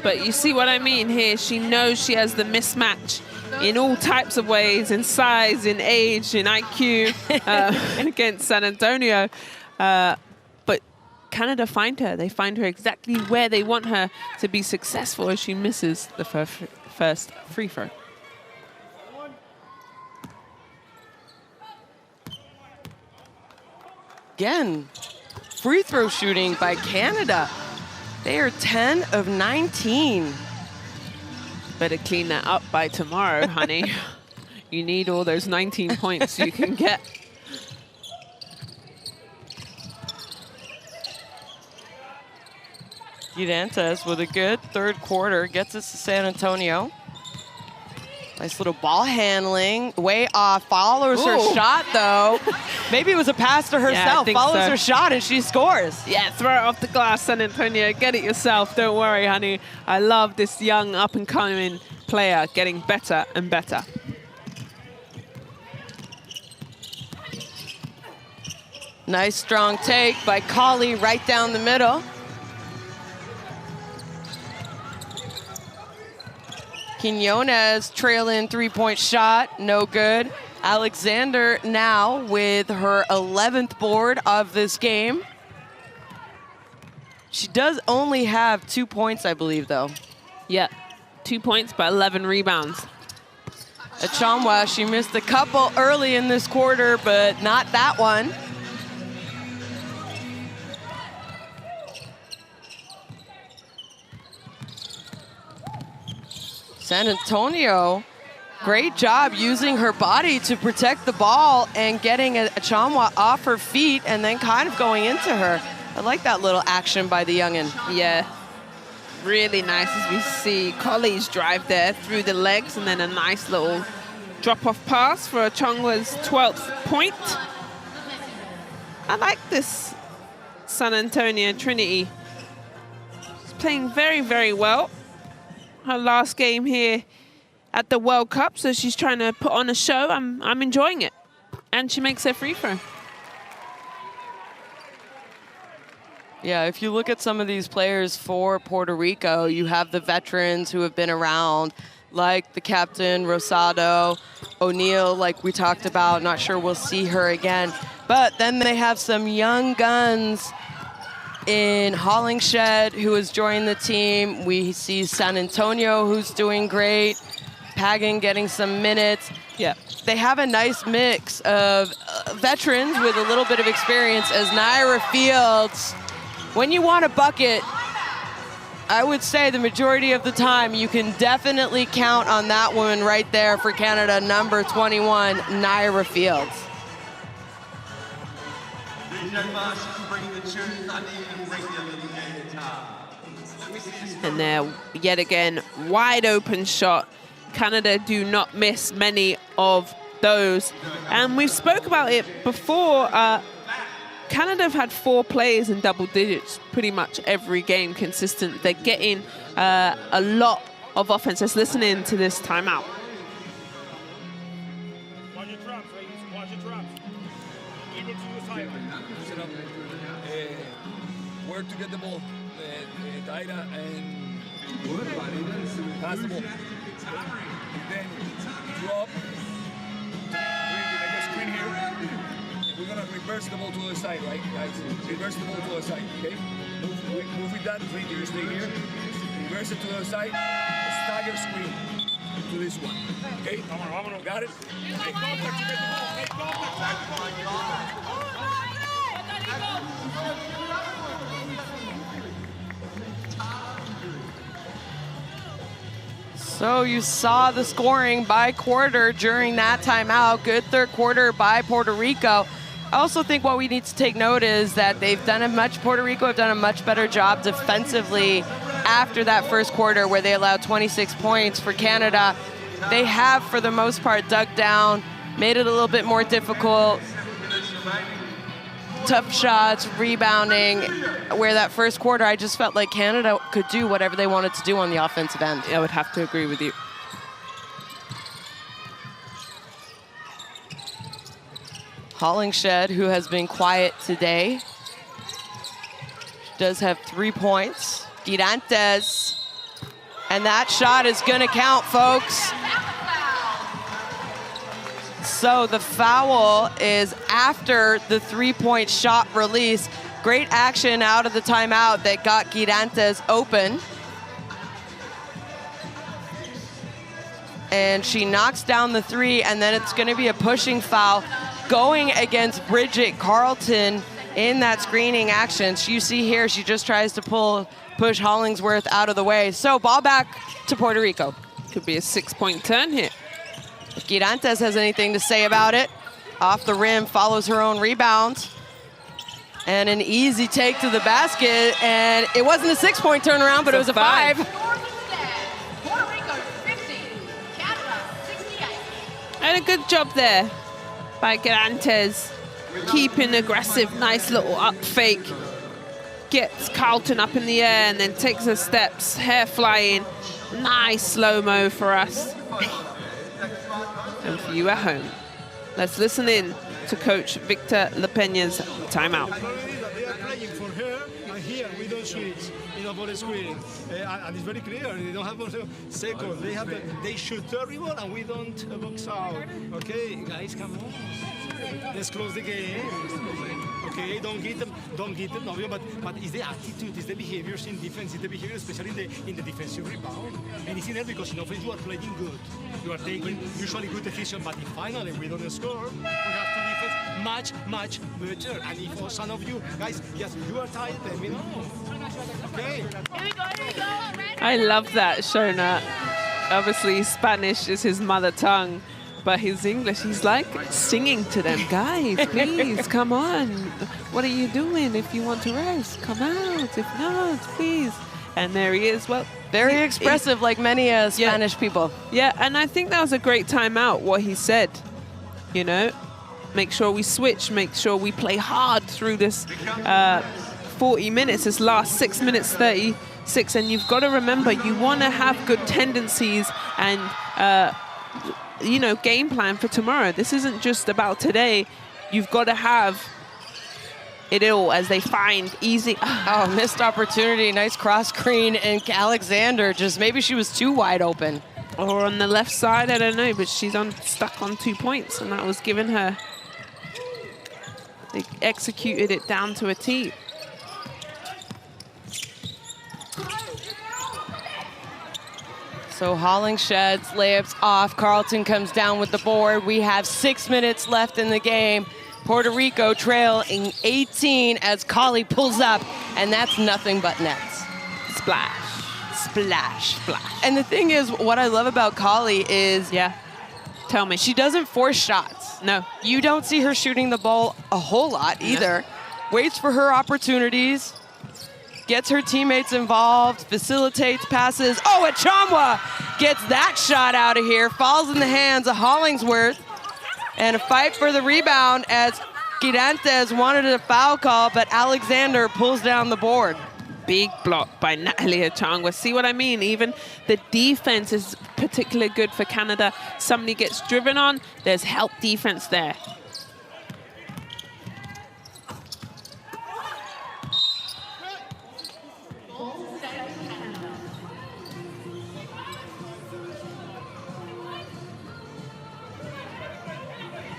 But you see what I mean here? She knows she has the mismatch in all types of ways, in size, in age, in IQ against San Antonio. But Canada find her. They find her exactly where they want her to be successful as she misses the first free throw. Again, free throw shooting by Canada. They are 10 of 19. Better clean that up by tomorrow, honey. You need all those 19 points you can get. Girantes with a good third quarter gets us to San Antonio. Nice little ball handling, way off, follows her shot though. Maybe it was a pass to herself, follows her shot and she scores. Yeah, throw it off the glass, San Antonio, get it yourself, don't worry, honey. I love this young up-and-coming player getting better and better. Nice strong take by Colley right down the middle. Quinones trailing three-point shot, no good. Alexander now with her 11th board of this game. She does only have 2 points, I believe, though. Yeah, 2 points, but 11 rebounds. Achonwa, she missed a couple early in this quarter, but not that one. San Antonio, great job using her body to protect the ball and getting Achonwa off her feet and then kind of going into her. I like that little action by the youngin'. Yeah, really nice as we see Colley's drive there through the legs and then a nice little drop-off pass for Achonwa's 12th point. I like this San Antonio Trinity. She's playing very, very well. Her last game here at the World Cup, so she's trying to put on a show. I'm enjoying it. And she makes her free throw. Yeah, if you look at some of these players for Puerto Rico, you have the veterans who have been around, like the captain, Rosado, O'Neal, like we talked about. Not sure we'll see her again. But then they have some young guns in Hollingshed, who has joined the team. We see San Antonio, who's doing great. Pagan getting some minutes. Yeah. They have a nice mix of veterans with a little bit of experience as Naira Fields. When you want a bucket, I would say the majority of the time you can definitely count on that woman right there for Canada, number 21, Naira Fields. And there, yet again, wide open shot. Canada do not miss many of those. And we've spoke about it before. Canada have had 4 plays in double digits pretty much every game consistent. They're getting a lot of offense. Let's listen in to this timeout. Watch your drops, ladies. Watch your drops. Keep it to the side. Set up. Work to get the ball. Daira and pass the ball. And then drop. Make a screen here. We're gonna reverse the ball to the side, right, guys? Reverse the ball to the side, okay? Move with that, you stay here. Reverse it to the side. Stagger screen to this one, okay? Got it? Make contact to get the ball. Make contact. So you saw the scoring by quarter during that timeout. Good third quarter by Puerto Rico. I also think what we need to take note is that Puerto Rico have done a much better job defensively after that first quarter where they allowed 26 points for Canada. They have, for the most part, dug down, made it a little bit more difficult. Tough shots, rebounding, where that first quarter, I just felt like Canada could do whatever they wanted to do on the offensive end. I would have to agree with you. Hollingshed, who has been quiet today, does have 3 points. Girantes, and that shot is gonna count, folks. So the foul is after the 3-point shot release. Great action out of the timeout that got Girantes open. And she knocks down the 3, and then it's gonna be a pushing foul going against Bridget Carlton in that screening action. So you see here, she just tries to push Hollingsworth out of the way. So ball back to Puerto Rico. Could be a 6-point turn here. If Girantes has anything to say about it, off the rim, follows her own rebound. And an easy take to the basket. And it wasn't a 6-point turnaround, but it was a 5. Puerto Rico 50, Canada 68. And a good job there by Girantes. Keeping aggressive, nice little up fake. Gets Carlton up in the air and then takes her steps, hair flying. Nice slow-mo for us. And for you at home, let's listen in to Coach Victor Lepeña's timeout. They are playing for her, and here we don't switch, ball screen. And it's very clear, they don't have second. They shoot terrible, and we don't box out. Okay, guys, come on. Let's close the game. Okay, don't get them, no, but it's the attitude, it's the behaviors in defense, it's the behavior especially in the defensive rebound. And it's in there because in offense you are playing good. You are taking usually good decision, but if finally we don't score, we have to defense much better. And if for some of you guys, yes, you are tired, let me know. Okay. Here we go. I love that, Shona. Obviously, Spanish is his mother tongue. But his English, he's like singing to them. Guys, please, come on. What are you doing? If you want to rest, come out. If not, please. And there he is. Well, very expressive, like many Spanish people. Yeah, and I think that was a great timeout, what he said. You know, make sure we switch, make sure we play hard through this 40 minutes, this last 6 minutes 36. And you've got to remember, you want to have good tendencies and you know, game plan for tomorrow. This isn't just about today. You've got to have it all as they find easy. Oh, missed opportunity. Nice cross screen. And Alexander just, maybe she was too wide open. Or on the left side, I don't know, but she's stuck on 2 points, and that was given her. They executed it down to a T. So Hollingshed's layups off. Carlton comes down with the board. We have 6 minutes left in the game. Puerto Rico trailing 18 as Colley pulls up, and that's nothing but nets. Splash. Splash. Splash. And the thing is, what I love about Colley is, tell me, she doesn't force shots. No. You don't see her shooting the ball a whole lot either. No. Waits for her opportunities, gets her teammates involved, facilitates passes. Oh, Achamwa gets that shot out of here, falls in the hands of Hollingsworth, and a fight for the rebound as Girantes wanted a foul call, but Alexander pulls down the board. Big block by Natalie Achangwa. See what I mean? Even the defense is particularly good for Canada. Somebody gets driven on, there's help defense there.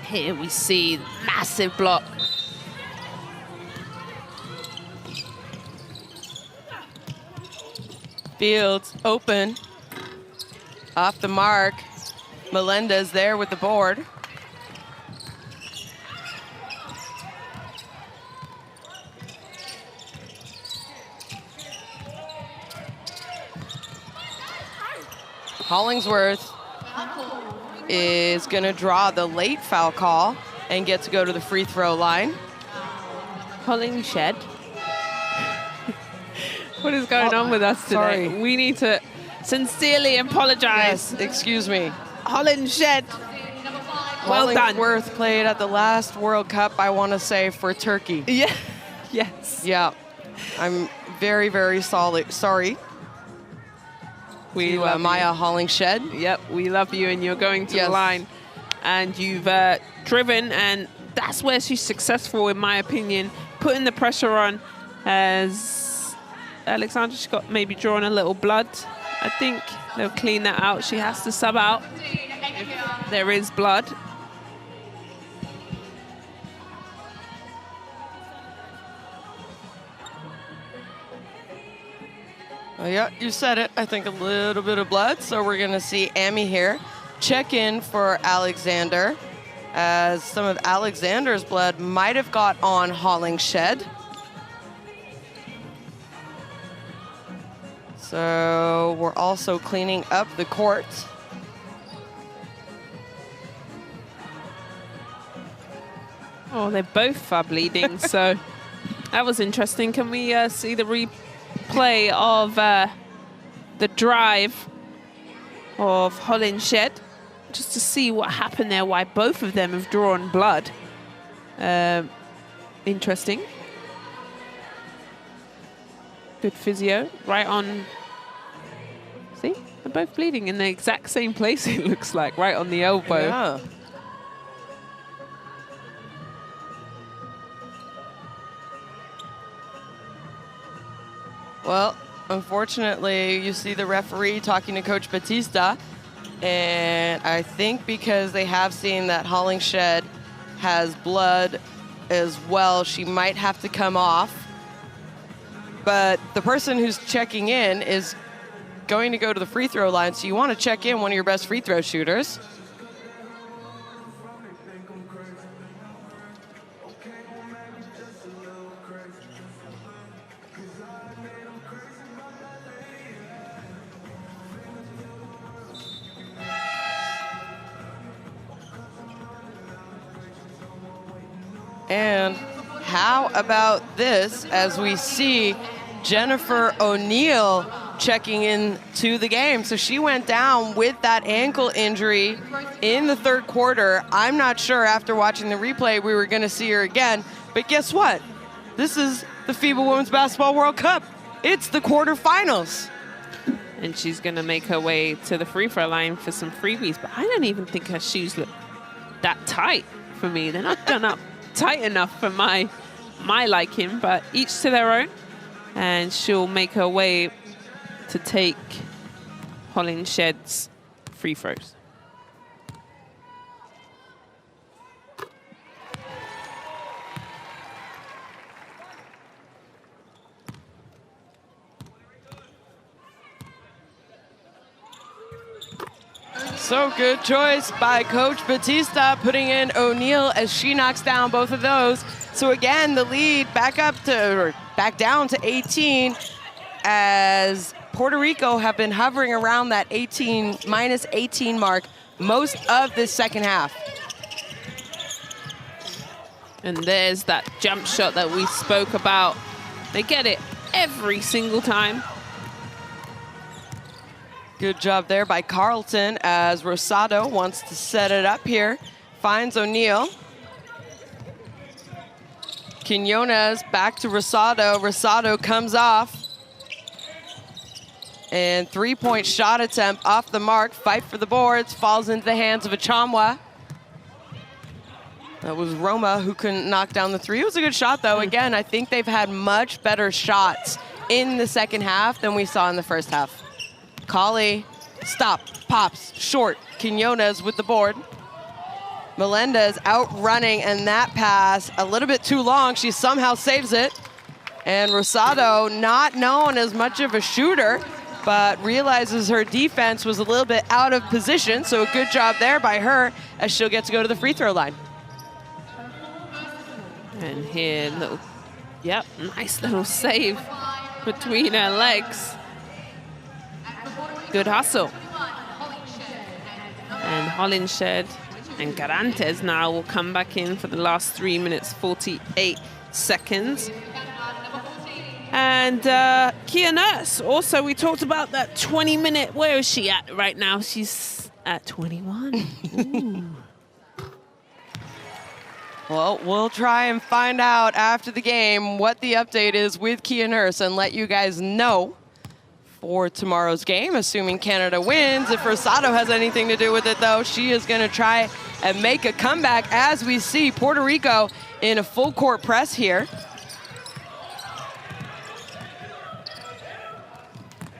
Here we see massive block. Fields open, off the mark. Melendez there with the board. Hollingsworth is gonna draw the late foul call and get to go to the free throw line. Hollingshed. What is going on with us today? Sorry. We need to sincerely apologize. Yes, excuse me. Hollingshed. Well done. Hollingsworth played at the last World Cup, I want to say, for Turkey. Yeah. Yes. Yeah. I'm very, very sorry. We love Maya Hollingshed. Yep, we love you, and you're going to Yes. the line. And you've driven, and that's where she's successful, in my opinion, putting the pressure on. As Alexandra, she got maybe drawn a little blood. I think they'll clean that out. She has to sub out if there is blood. Oh, yeah, you said it. I think a little bit of blood. So we're going to see Amy here check in for Alexander, as some of Alexander's blood might have got on Hollingshed. So we're also cleaning up the court. Oh, they both are bleeding, so that was interesting. Can we see the replay of the drive of Hollingshed, just to see what happened there, why both of them have drawn blood? Interesting. Good physio, right on. See, they're both bleeding in the exact same place, it looks like, right on the elbow. Yeah. Well, unfortunately, you see the referee talking to Coach Batista, and I think because they have seen that Hollingshed has blood as well, she might have to come off. But the person who's checking in is going to go to the free throw line, so you want to check in one of your best free throw shooters. And how about this, as we see Jennifer O'Neill checking in to the game. So she went down with that ankle injury in the third quarter. I'm not sure after watching the replay we were going to see her again. But guess what? This is the FIBA Women's Basketball World Cup. It's the quarterfinals. And she's going to make her way to the free throw line for some freebies. But I don't even think her shoes look that tight for me. They're not done up tight enough for my my liking, but each to their own. And she'll make her way to take Hollinshed's free throws. So good choice by Coach Batista, putting in O'Neal as she knocks down both of those. So again, the lead back down to 18, as Puerto Rico have been hovering around that minus 18 mark most of this second half. And there's that jump shot that we spoke about. They get it every single time. Good job there by Carlton, as Rosado wants to set it up here. Finds O'Neal. Quinones back to Rosado. Rosado comes off. And three-point shot attempt off the mark. Fight for the boards. Falls into the hands of Achamwa. That was Roma who couldn't knock down the three. It was a good shot, though. Again, I think they've had much better shots in the second half than we saw in the first half. Colley, stop, pops, short. Quinones with the board. Melendez outrunning, and that pass a little bit too long. She somehow saves it. And Rosado, not known as much of a shooter, but realizes her defense was a little bit out of position. So a good job there by her, as she'll get to go to the free throw line. And here, nice little save between her legs. Good hustle. And Hollinshed and Garantes now will come back in for the last 3 minutes, 48 seconds. And Kia Nurse, also we talked about that 20-minute, where is she at right now? She's at 21. Ooh. Well, we'll try and find out after the game what the update is with Kia Nurse and let you guys know for tomorrow's game, assuming Canada wins. If Rosado has anything to do with it, though, she is going to try and make a comeback, as we see Puerto Rico in a full court press here.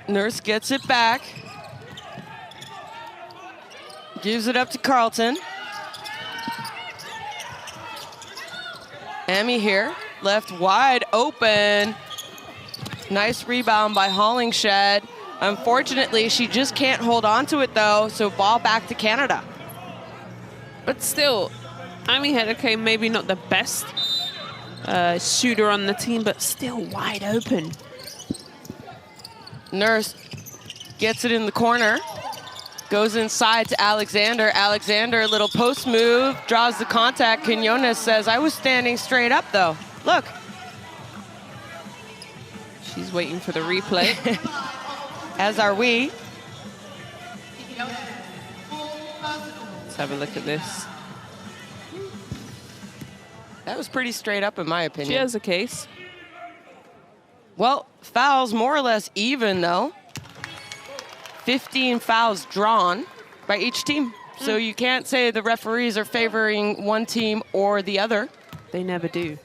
Nurse gets it back. Gives it up to Carlton. Emmy here, left wide open. Nice rebound by Hollingshed. Unfortunately, she just can't hold on to it, though, so ball back to Canada. But still, Amy Hedeke, maybe not the best shooter on the team, but still wide open. Nurse gets it in the corner. Goes inside to Alexander. Alexander, a little post move, draws the contact. Quinones says, I was standing straight up, though. Look. She's waiting for the replay. As are we. Let's have a look at this. That was pretty straight up, in my opinion. She has a case. Well, fouls more or less even, though. 15 fouls drawn by each team. So you can't say the referees are favoring one team or the other. They never do.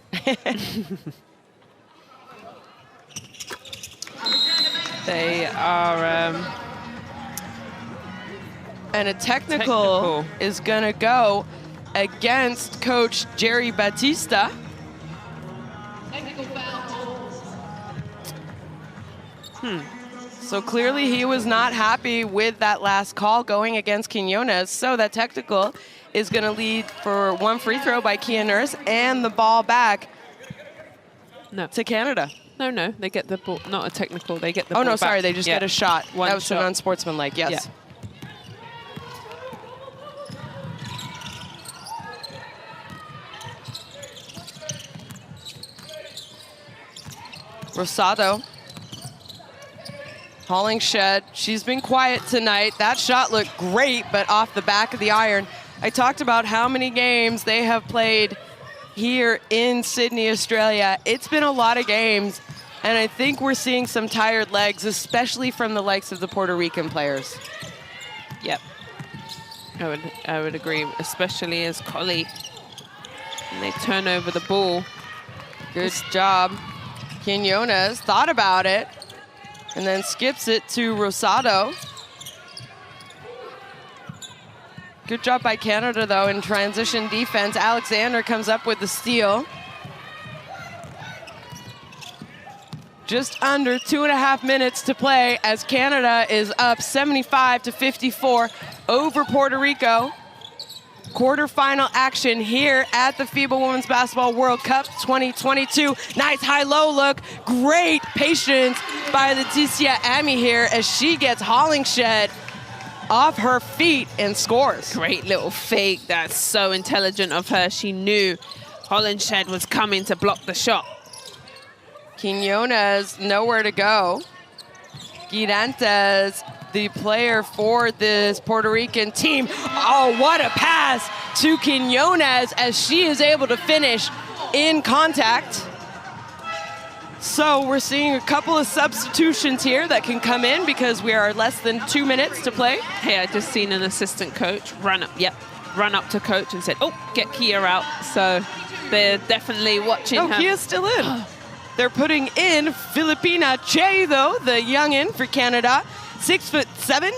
They are... and a technical is going to go against Coach Jerry Batista. Technical foul. So clearly he was not happy with that last call going against Quinones. So that technical is going to lead for one free throw by Kia Nurse and the ball back to Canada. No, they get the ball. Not a technical, they get the ball Oh, no, back. sorry, they just get a shot. One that was shot. an unsportsmanlike, yes. Yeah. Rosado. Hollingshed, she's been quiet tonight. That shot looked great, but off the back of the iron. I talked about how many games they have played here in Sydney, Australia. It's been a lot of games, and I think we're seeing some tired legs, especially from the likes of the Puerto Rican players. Yep. I would agree, especially as Colley, and they turn over the ball. Good job. Quinones thought about it and then skips it to Rosado. Good job by Canada, though, in transition defense. Alexander comes up with the steal. Just under 2.5 minutes to play as Canada is up 75-54 over Puerto Rico. Quarterfinal action here at the FIBA Women's Basketball World Cup 2022. Nice high-low look. Great patience by Leticia Amy here as she gets Hollingshed off her feet and scores. Great little fake. That's so intelligent of her. She knew Hollingshed was coming to block the shot. Quinones nowhere to go. Girantes, the player for this Puerto Rican team. Oh, what a pass to Quinones as she is able to finish in contact. So we're seeing a couple of substitutions here that can come in because we are less than 2 minutes to play. Hey, I just seen an assistant coach run up to coach and said, oh, get Kia out. So they're definitely watching her. Oh, Kia's still in. They're putting in Filipina Che, though, the youngin for Canada. 6'7",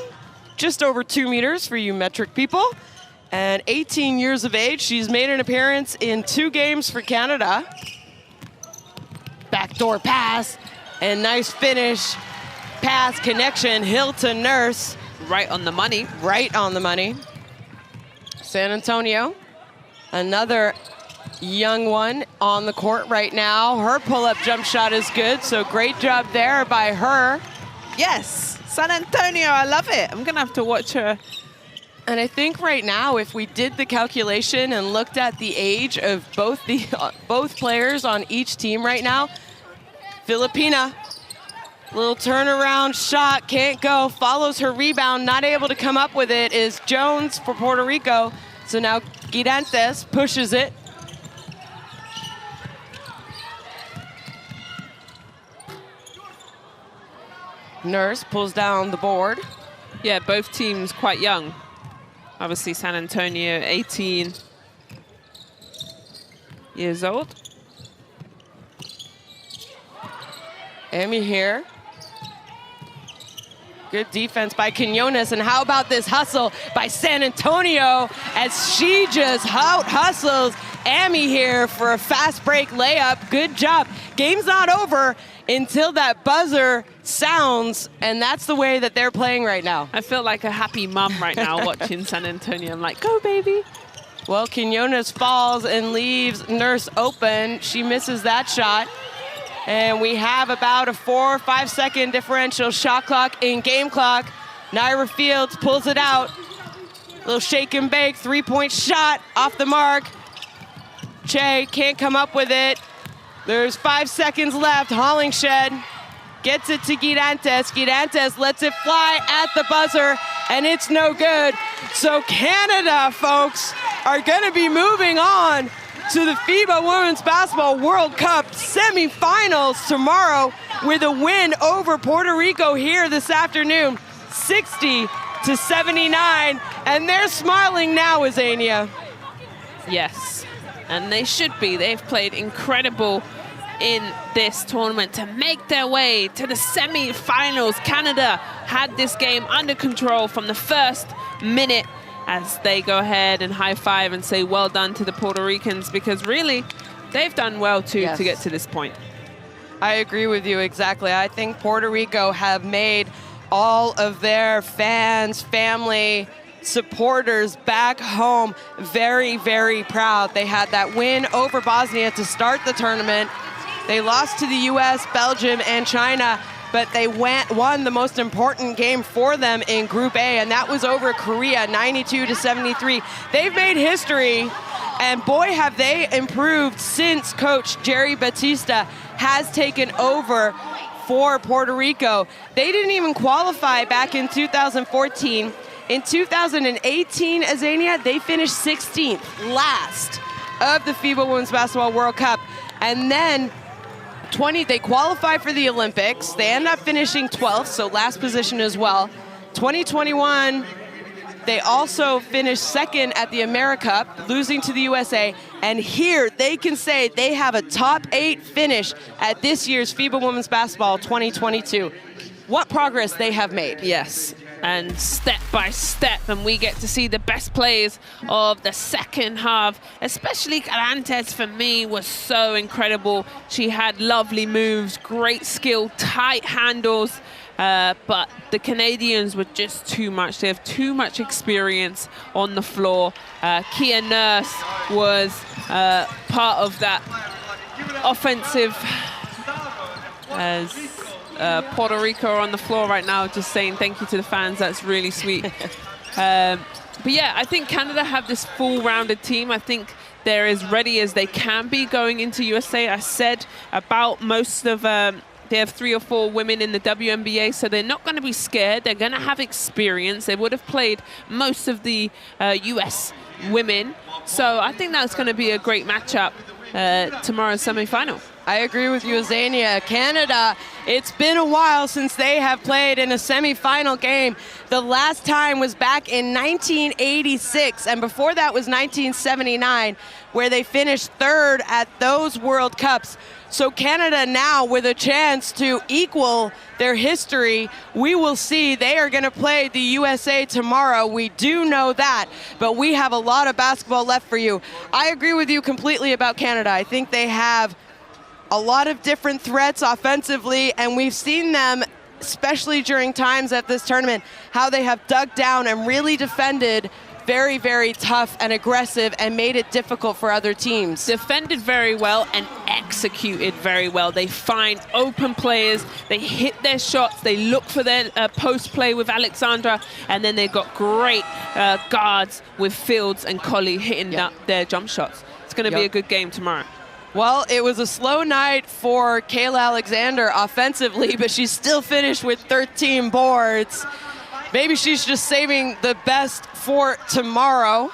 just over 2 meters for you metric people. And 18 years of age. She's made an appearance in 2 games for Canada. Backdoor pass and nice finish. Pass connection, Hill to Nurse. Right on the money. Right on the money. San Antonio, another young one on the court right now. Her pull-up jump shot is good, so great job there by her. Yes, San Antonio, I love it. I'm gonna have to watch her. And I think right now, if we did the calculation and looked at the age of both players on each team right now, Filipina, little turnaround shot, can't go, follows her rebound, not able to come up with it is Jones for Puerto Rico. So now Girantes pushes it. Nurse pulls down the board. Yeah, both teams quite young. Obviously, San Antonio, 18 years old. Amy here. Good defense by Quinones. And how about this hustle by San Antonio as she just out-hustles Amy here for a fast break layup. Good job. Game's not over until that buzzer sounds, and that's the way that they're playing right now. I feel like a happy mom right now watching San Antonio. I'm like, go, baby. Well, Quinones falls and leaves Nurse open. She misses that shot. And we have about a 4 or 5 second differential shot clock in game clock. Naira Fields pulls it out. Little shake and bake, 3-point shot off the mark. Che can't come up with it. There's 5 seconds left. Hollingshed gets it to Girantes. Girantes lets it fly at the buzzer, and it's no good. So Canada, folks, are going to be moving on to the FIBA Women's Basketball World Cup semifinals tomorrow with a win over Puerto Rico here this afternoon, 60-79. And they're smiling now, Azania. Yes, and they should be. They've played incredible in this tournament to make their way to the semi-finals. Canada had this game under control from the first minute as they go ahead and high five and say well done to the Puerto Ricans, because really they've done well too to get to this point. I agree with you exactly. I think Puerto Rico have made all of their fans, family, supporters back home very, very proud. They had that win over Bosnia to start the tournament. They lost to the US, Belgium, and China, but they won the most important game for them in Group A, and that was over Korea, 92-73. They've made history, and boy, have they improved since Coach Jerry Batista has taken over for Puerto Rico. They didn't even qualify back in 2014. In 2018, Azania, they finished 16th, last of the FIBA Women's Basketball World Cup. And then they qualified for the Olympics. They end up finishing 12th, so last position as well. 2021, They also finished second at the AmeriCup, losing to the USA. And here they can say they have a top 8 finish at this year's FIBA Women's Basketball 2022. What progress they have made. Yes, and step by step, and we get to see the best plays of the second half. Especially Garantes, for me, was so incredible. She had lovely moves, great skill, tight handles, but the Canadians were just too much. They have too much experience on the floor. Kia Nurse was part of that offensive, as Puerto Rico on the floor right now, just saying thank you to the fans. That's really sweet. But yeah, I think Canada have this full-rounded team. I think they're as ready as they can be going into USA. I said about most of they have 3 or 4 women in the WNBA, so they're not going to be scared. They're going to have experience. They would have played most of the US women. So I think that's going to be a great matchup tomorrow's semifinal. I agree with you, Azania. Canada, it's been a while since they have played in a semifinal game. The last time was back in 1986, and before that was 1979, where they finished 3rd at those World Cups. So Canada now with a chance to equal their history. We will see. They are going to play the USA tomorrow. We do know that, but we have a lot of basketball left for you. I agree with you completely about Canada. I think they have a lot of different threats offensively, and we've seen them, especially during times at this tournament, how they have dug down and really defended very, very tough and aggressive and made it difficult for other teams. Defended very well and executed very well. They find open players, they hit their shots, they look for their post play with Alexandra, and then they've got great guards with Fields and Colley hitting their jump shots. It's going to be a good game tomorrow. Well, it was a slow night for Kayla Alexander offensively, but she still finished with 13 boards. Maybe she's just saving the best for tomorrow.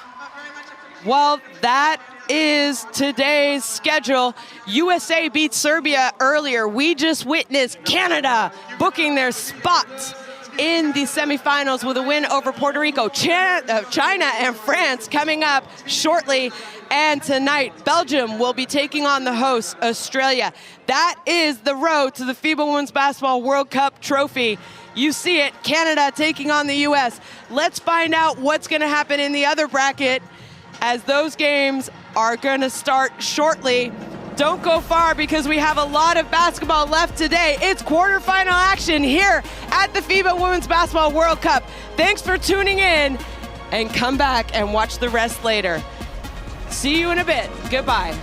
Well, that is today's schedule. USA beat Serbia earlier. We just witnessed Canada booking their spots in the semifinals with a win over Puerto Rico. China and France coming up shortly. And tonight, Belgium will be taking on the host, Australia. That is the road to the FIBA Women's Basketball World Cup trophy. You see it, Canada taking on the US. Let's find out what's going to happen in the other bracket, as those games are going to start shortly. Don't go far, because we have a lot of basketball left today. It's quarterfinal action here at the FIBA Women's Basketball World Cup. Thanks for tuning in, and come back and watch the rest later. See you in a bit. Goodbye.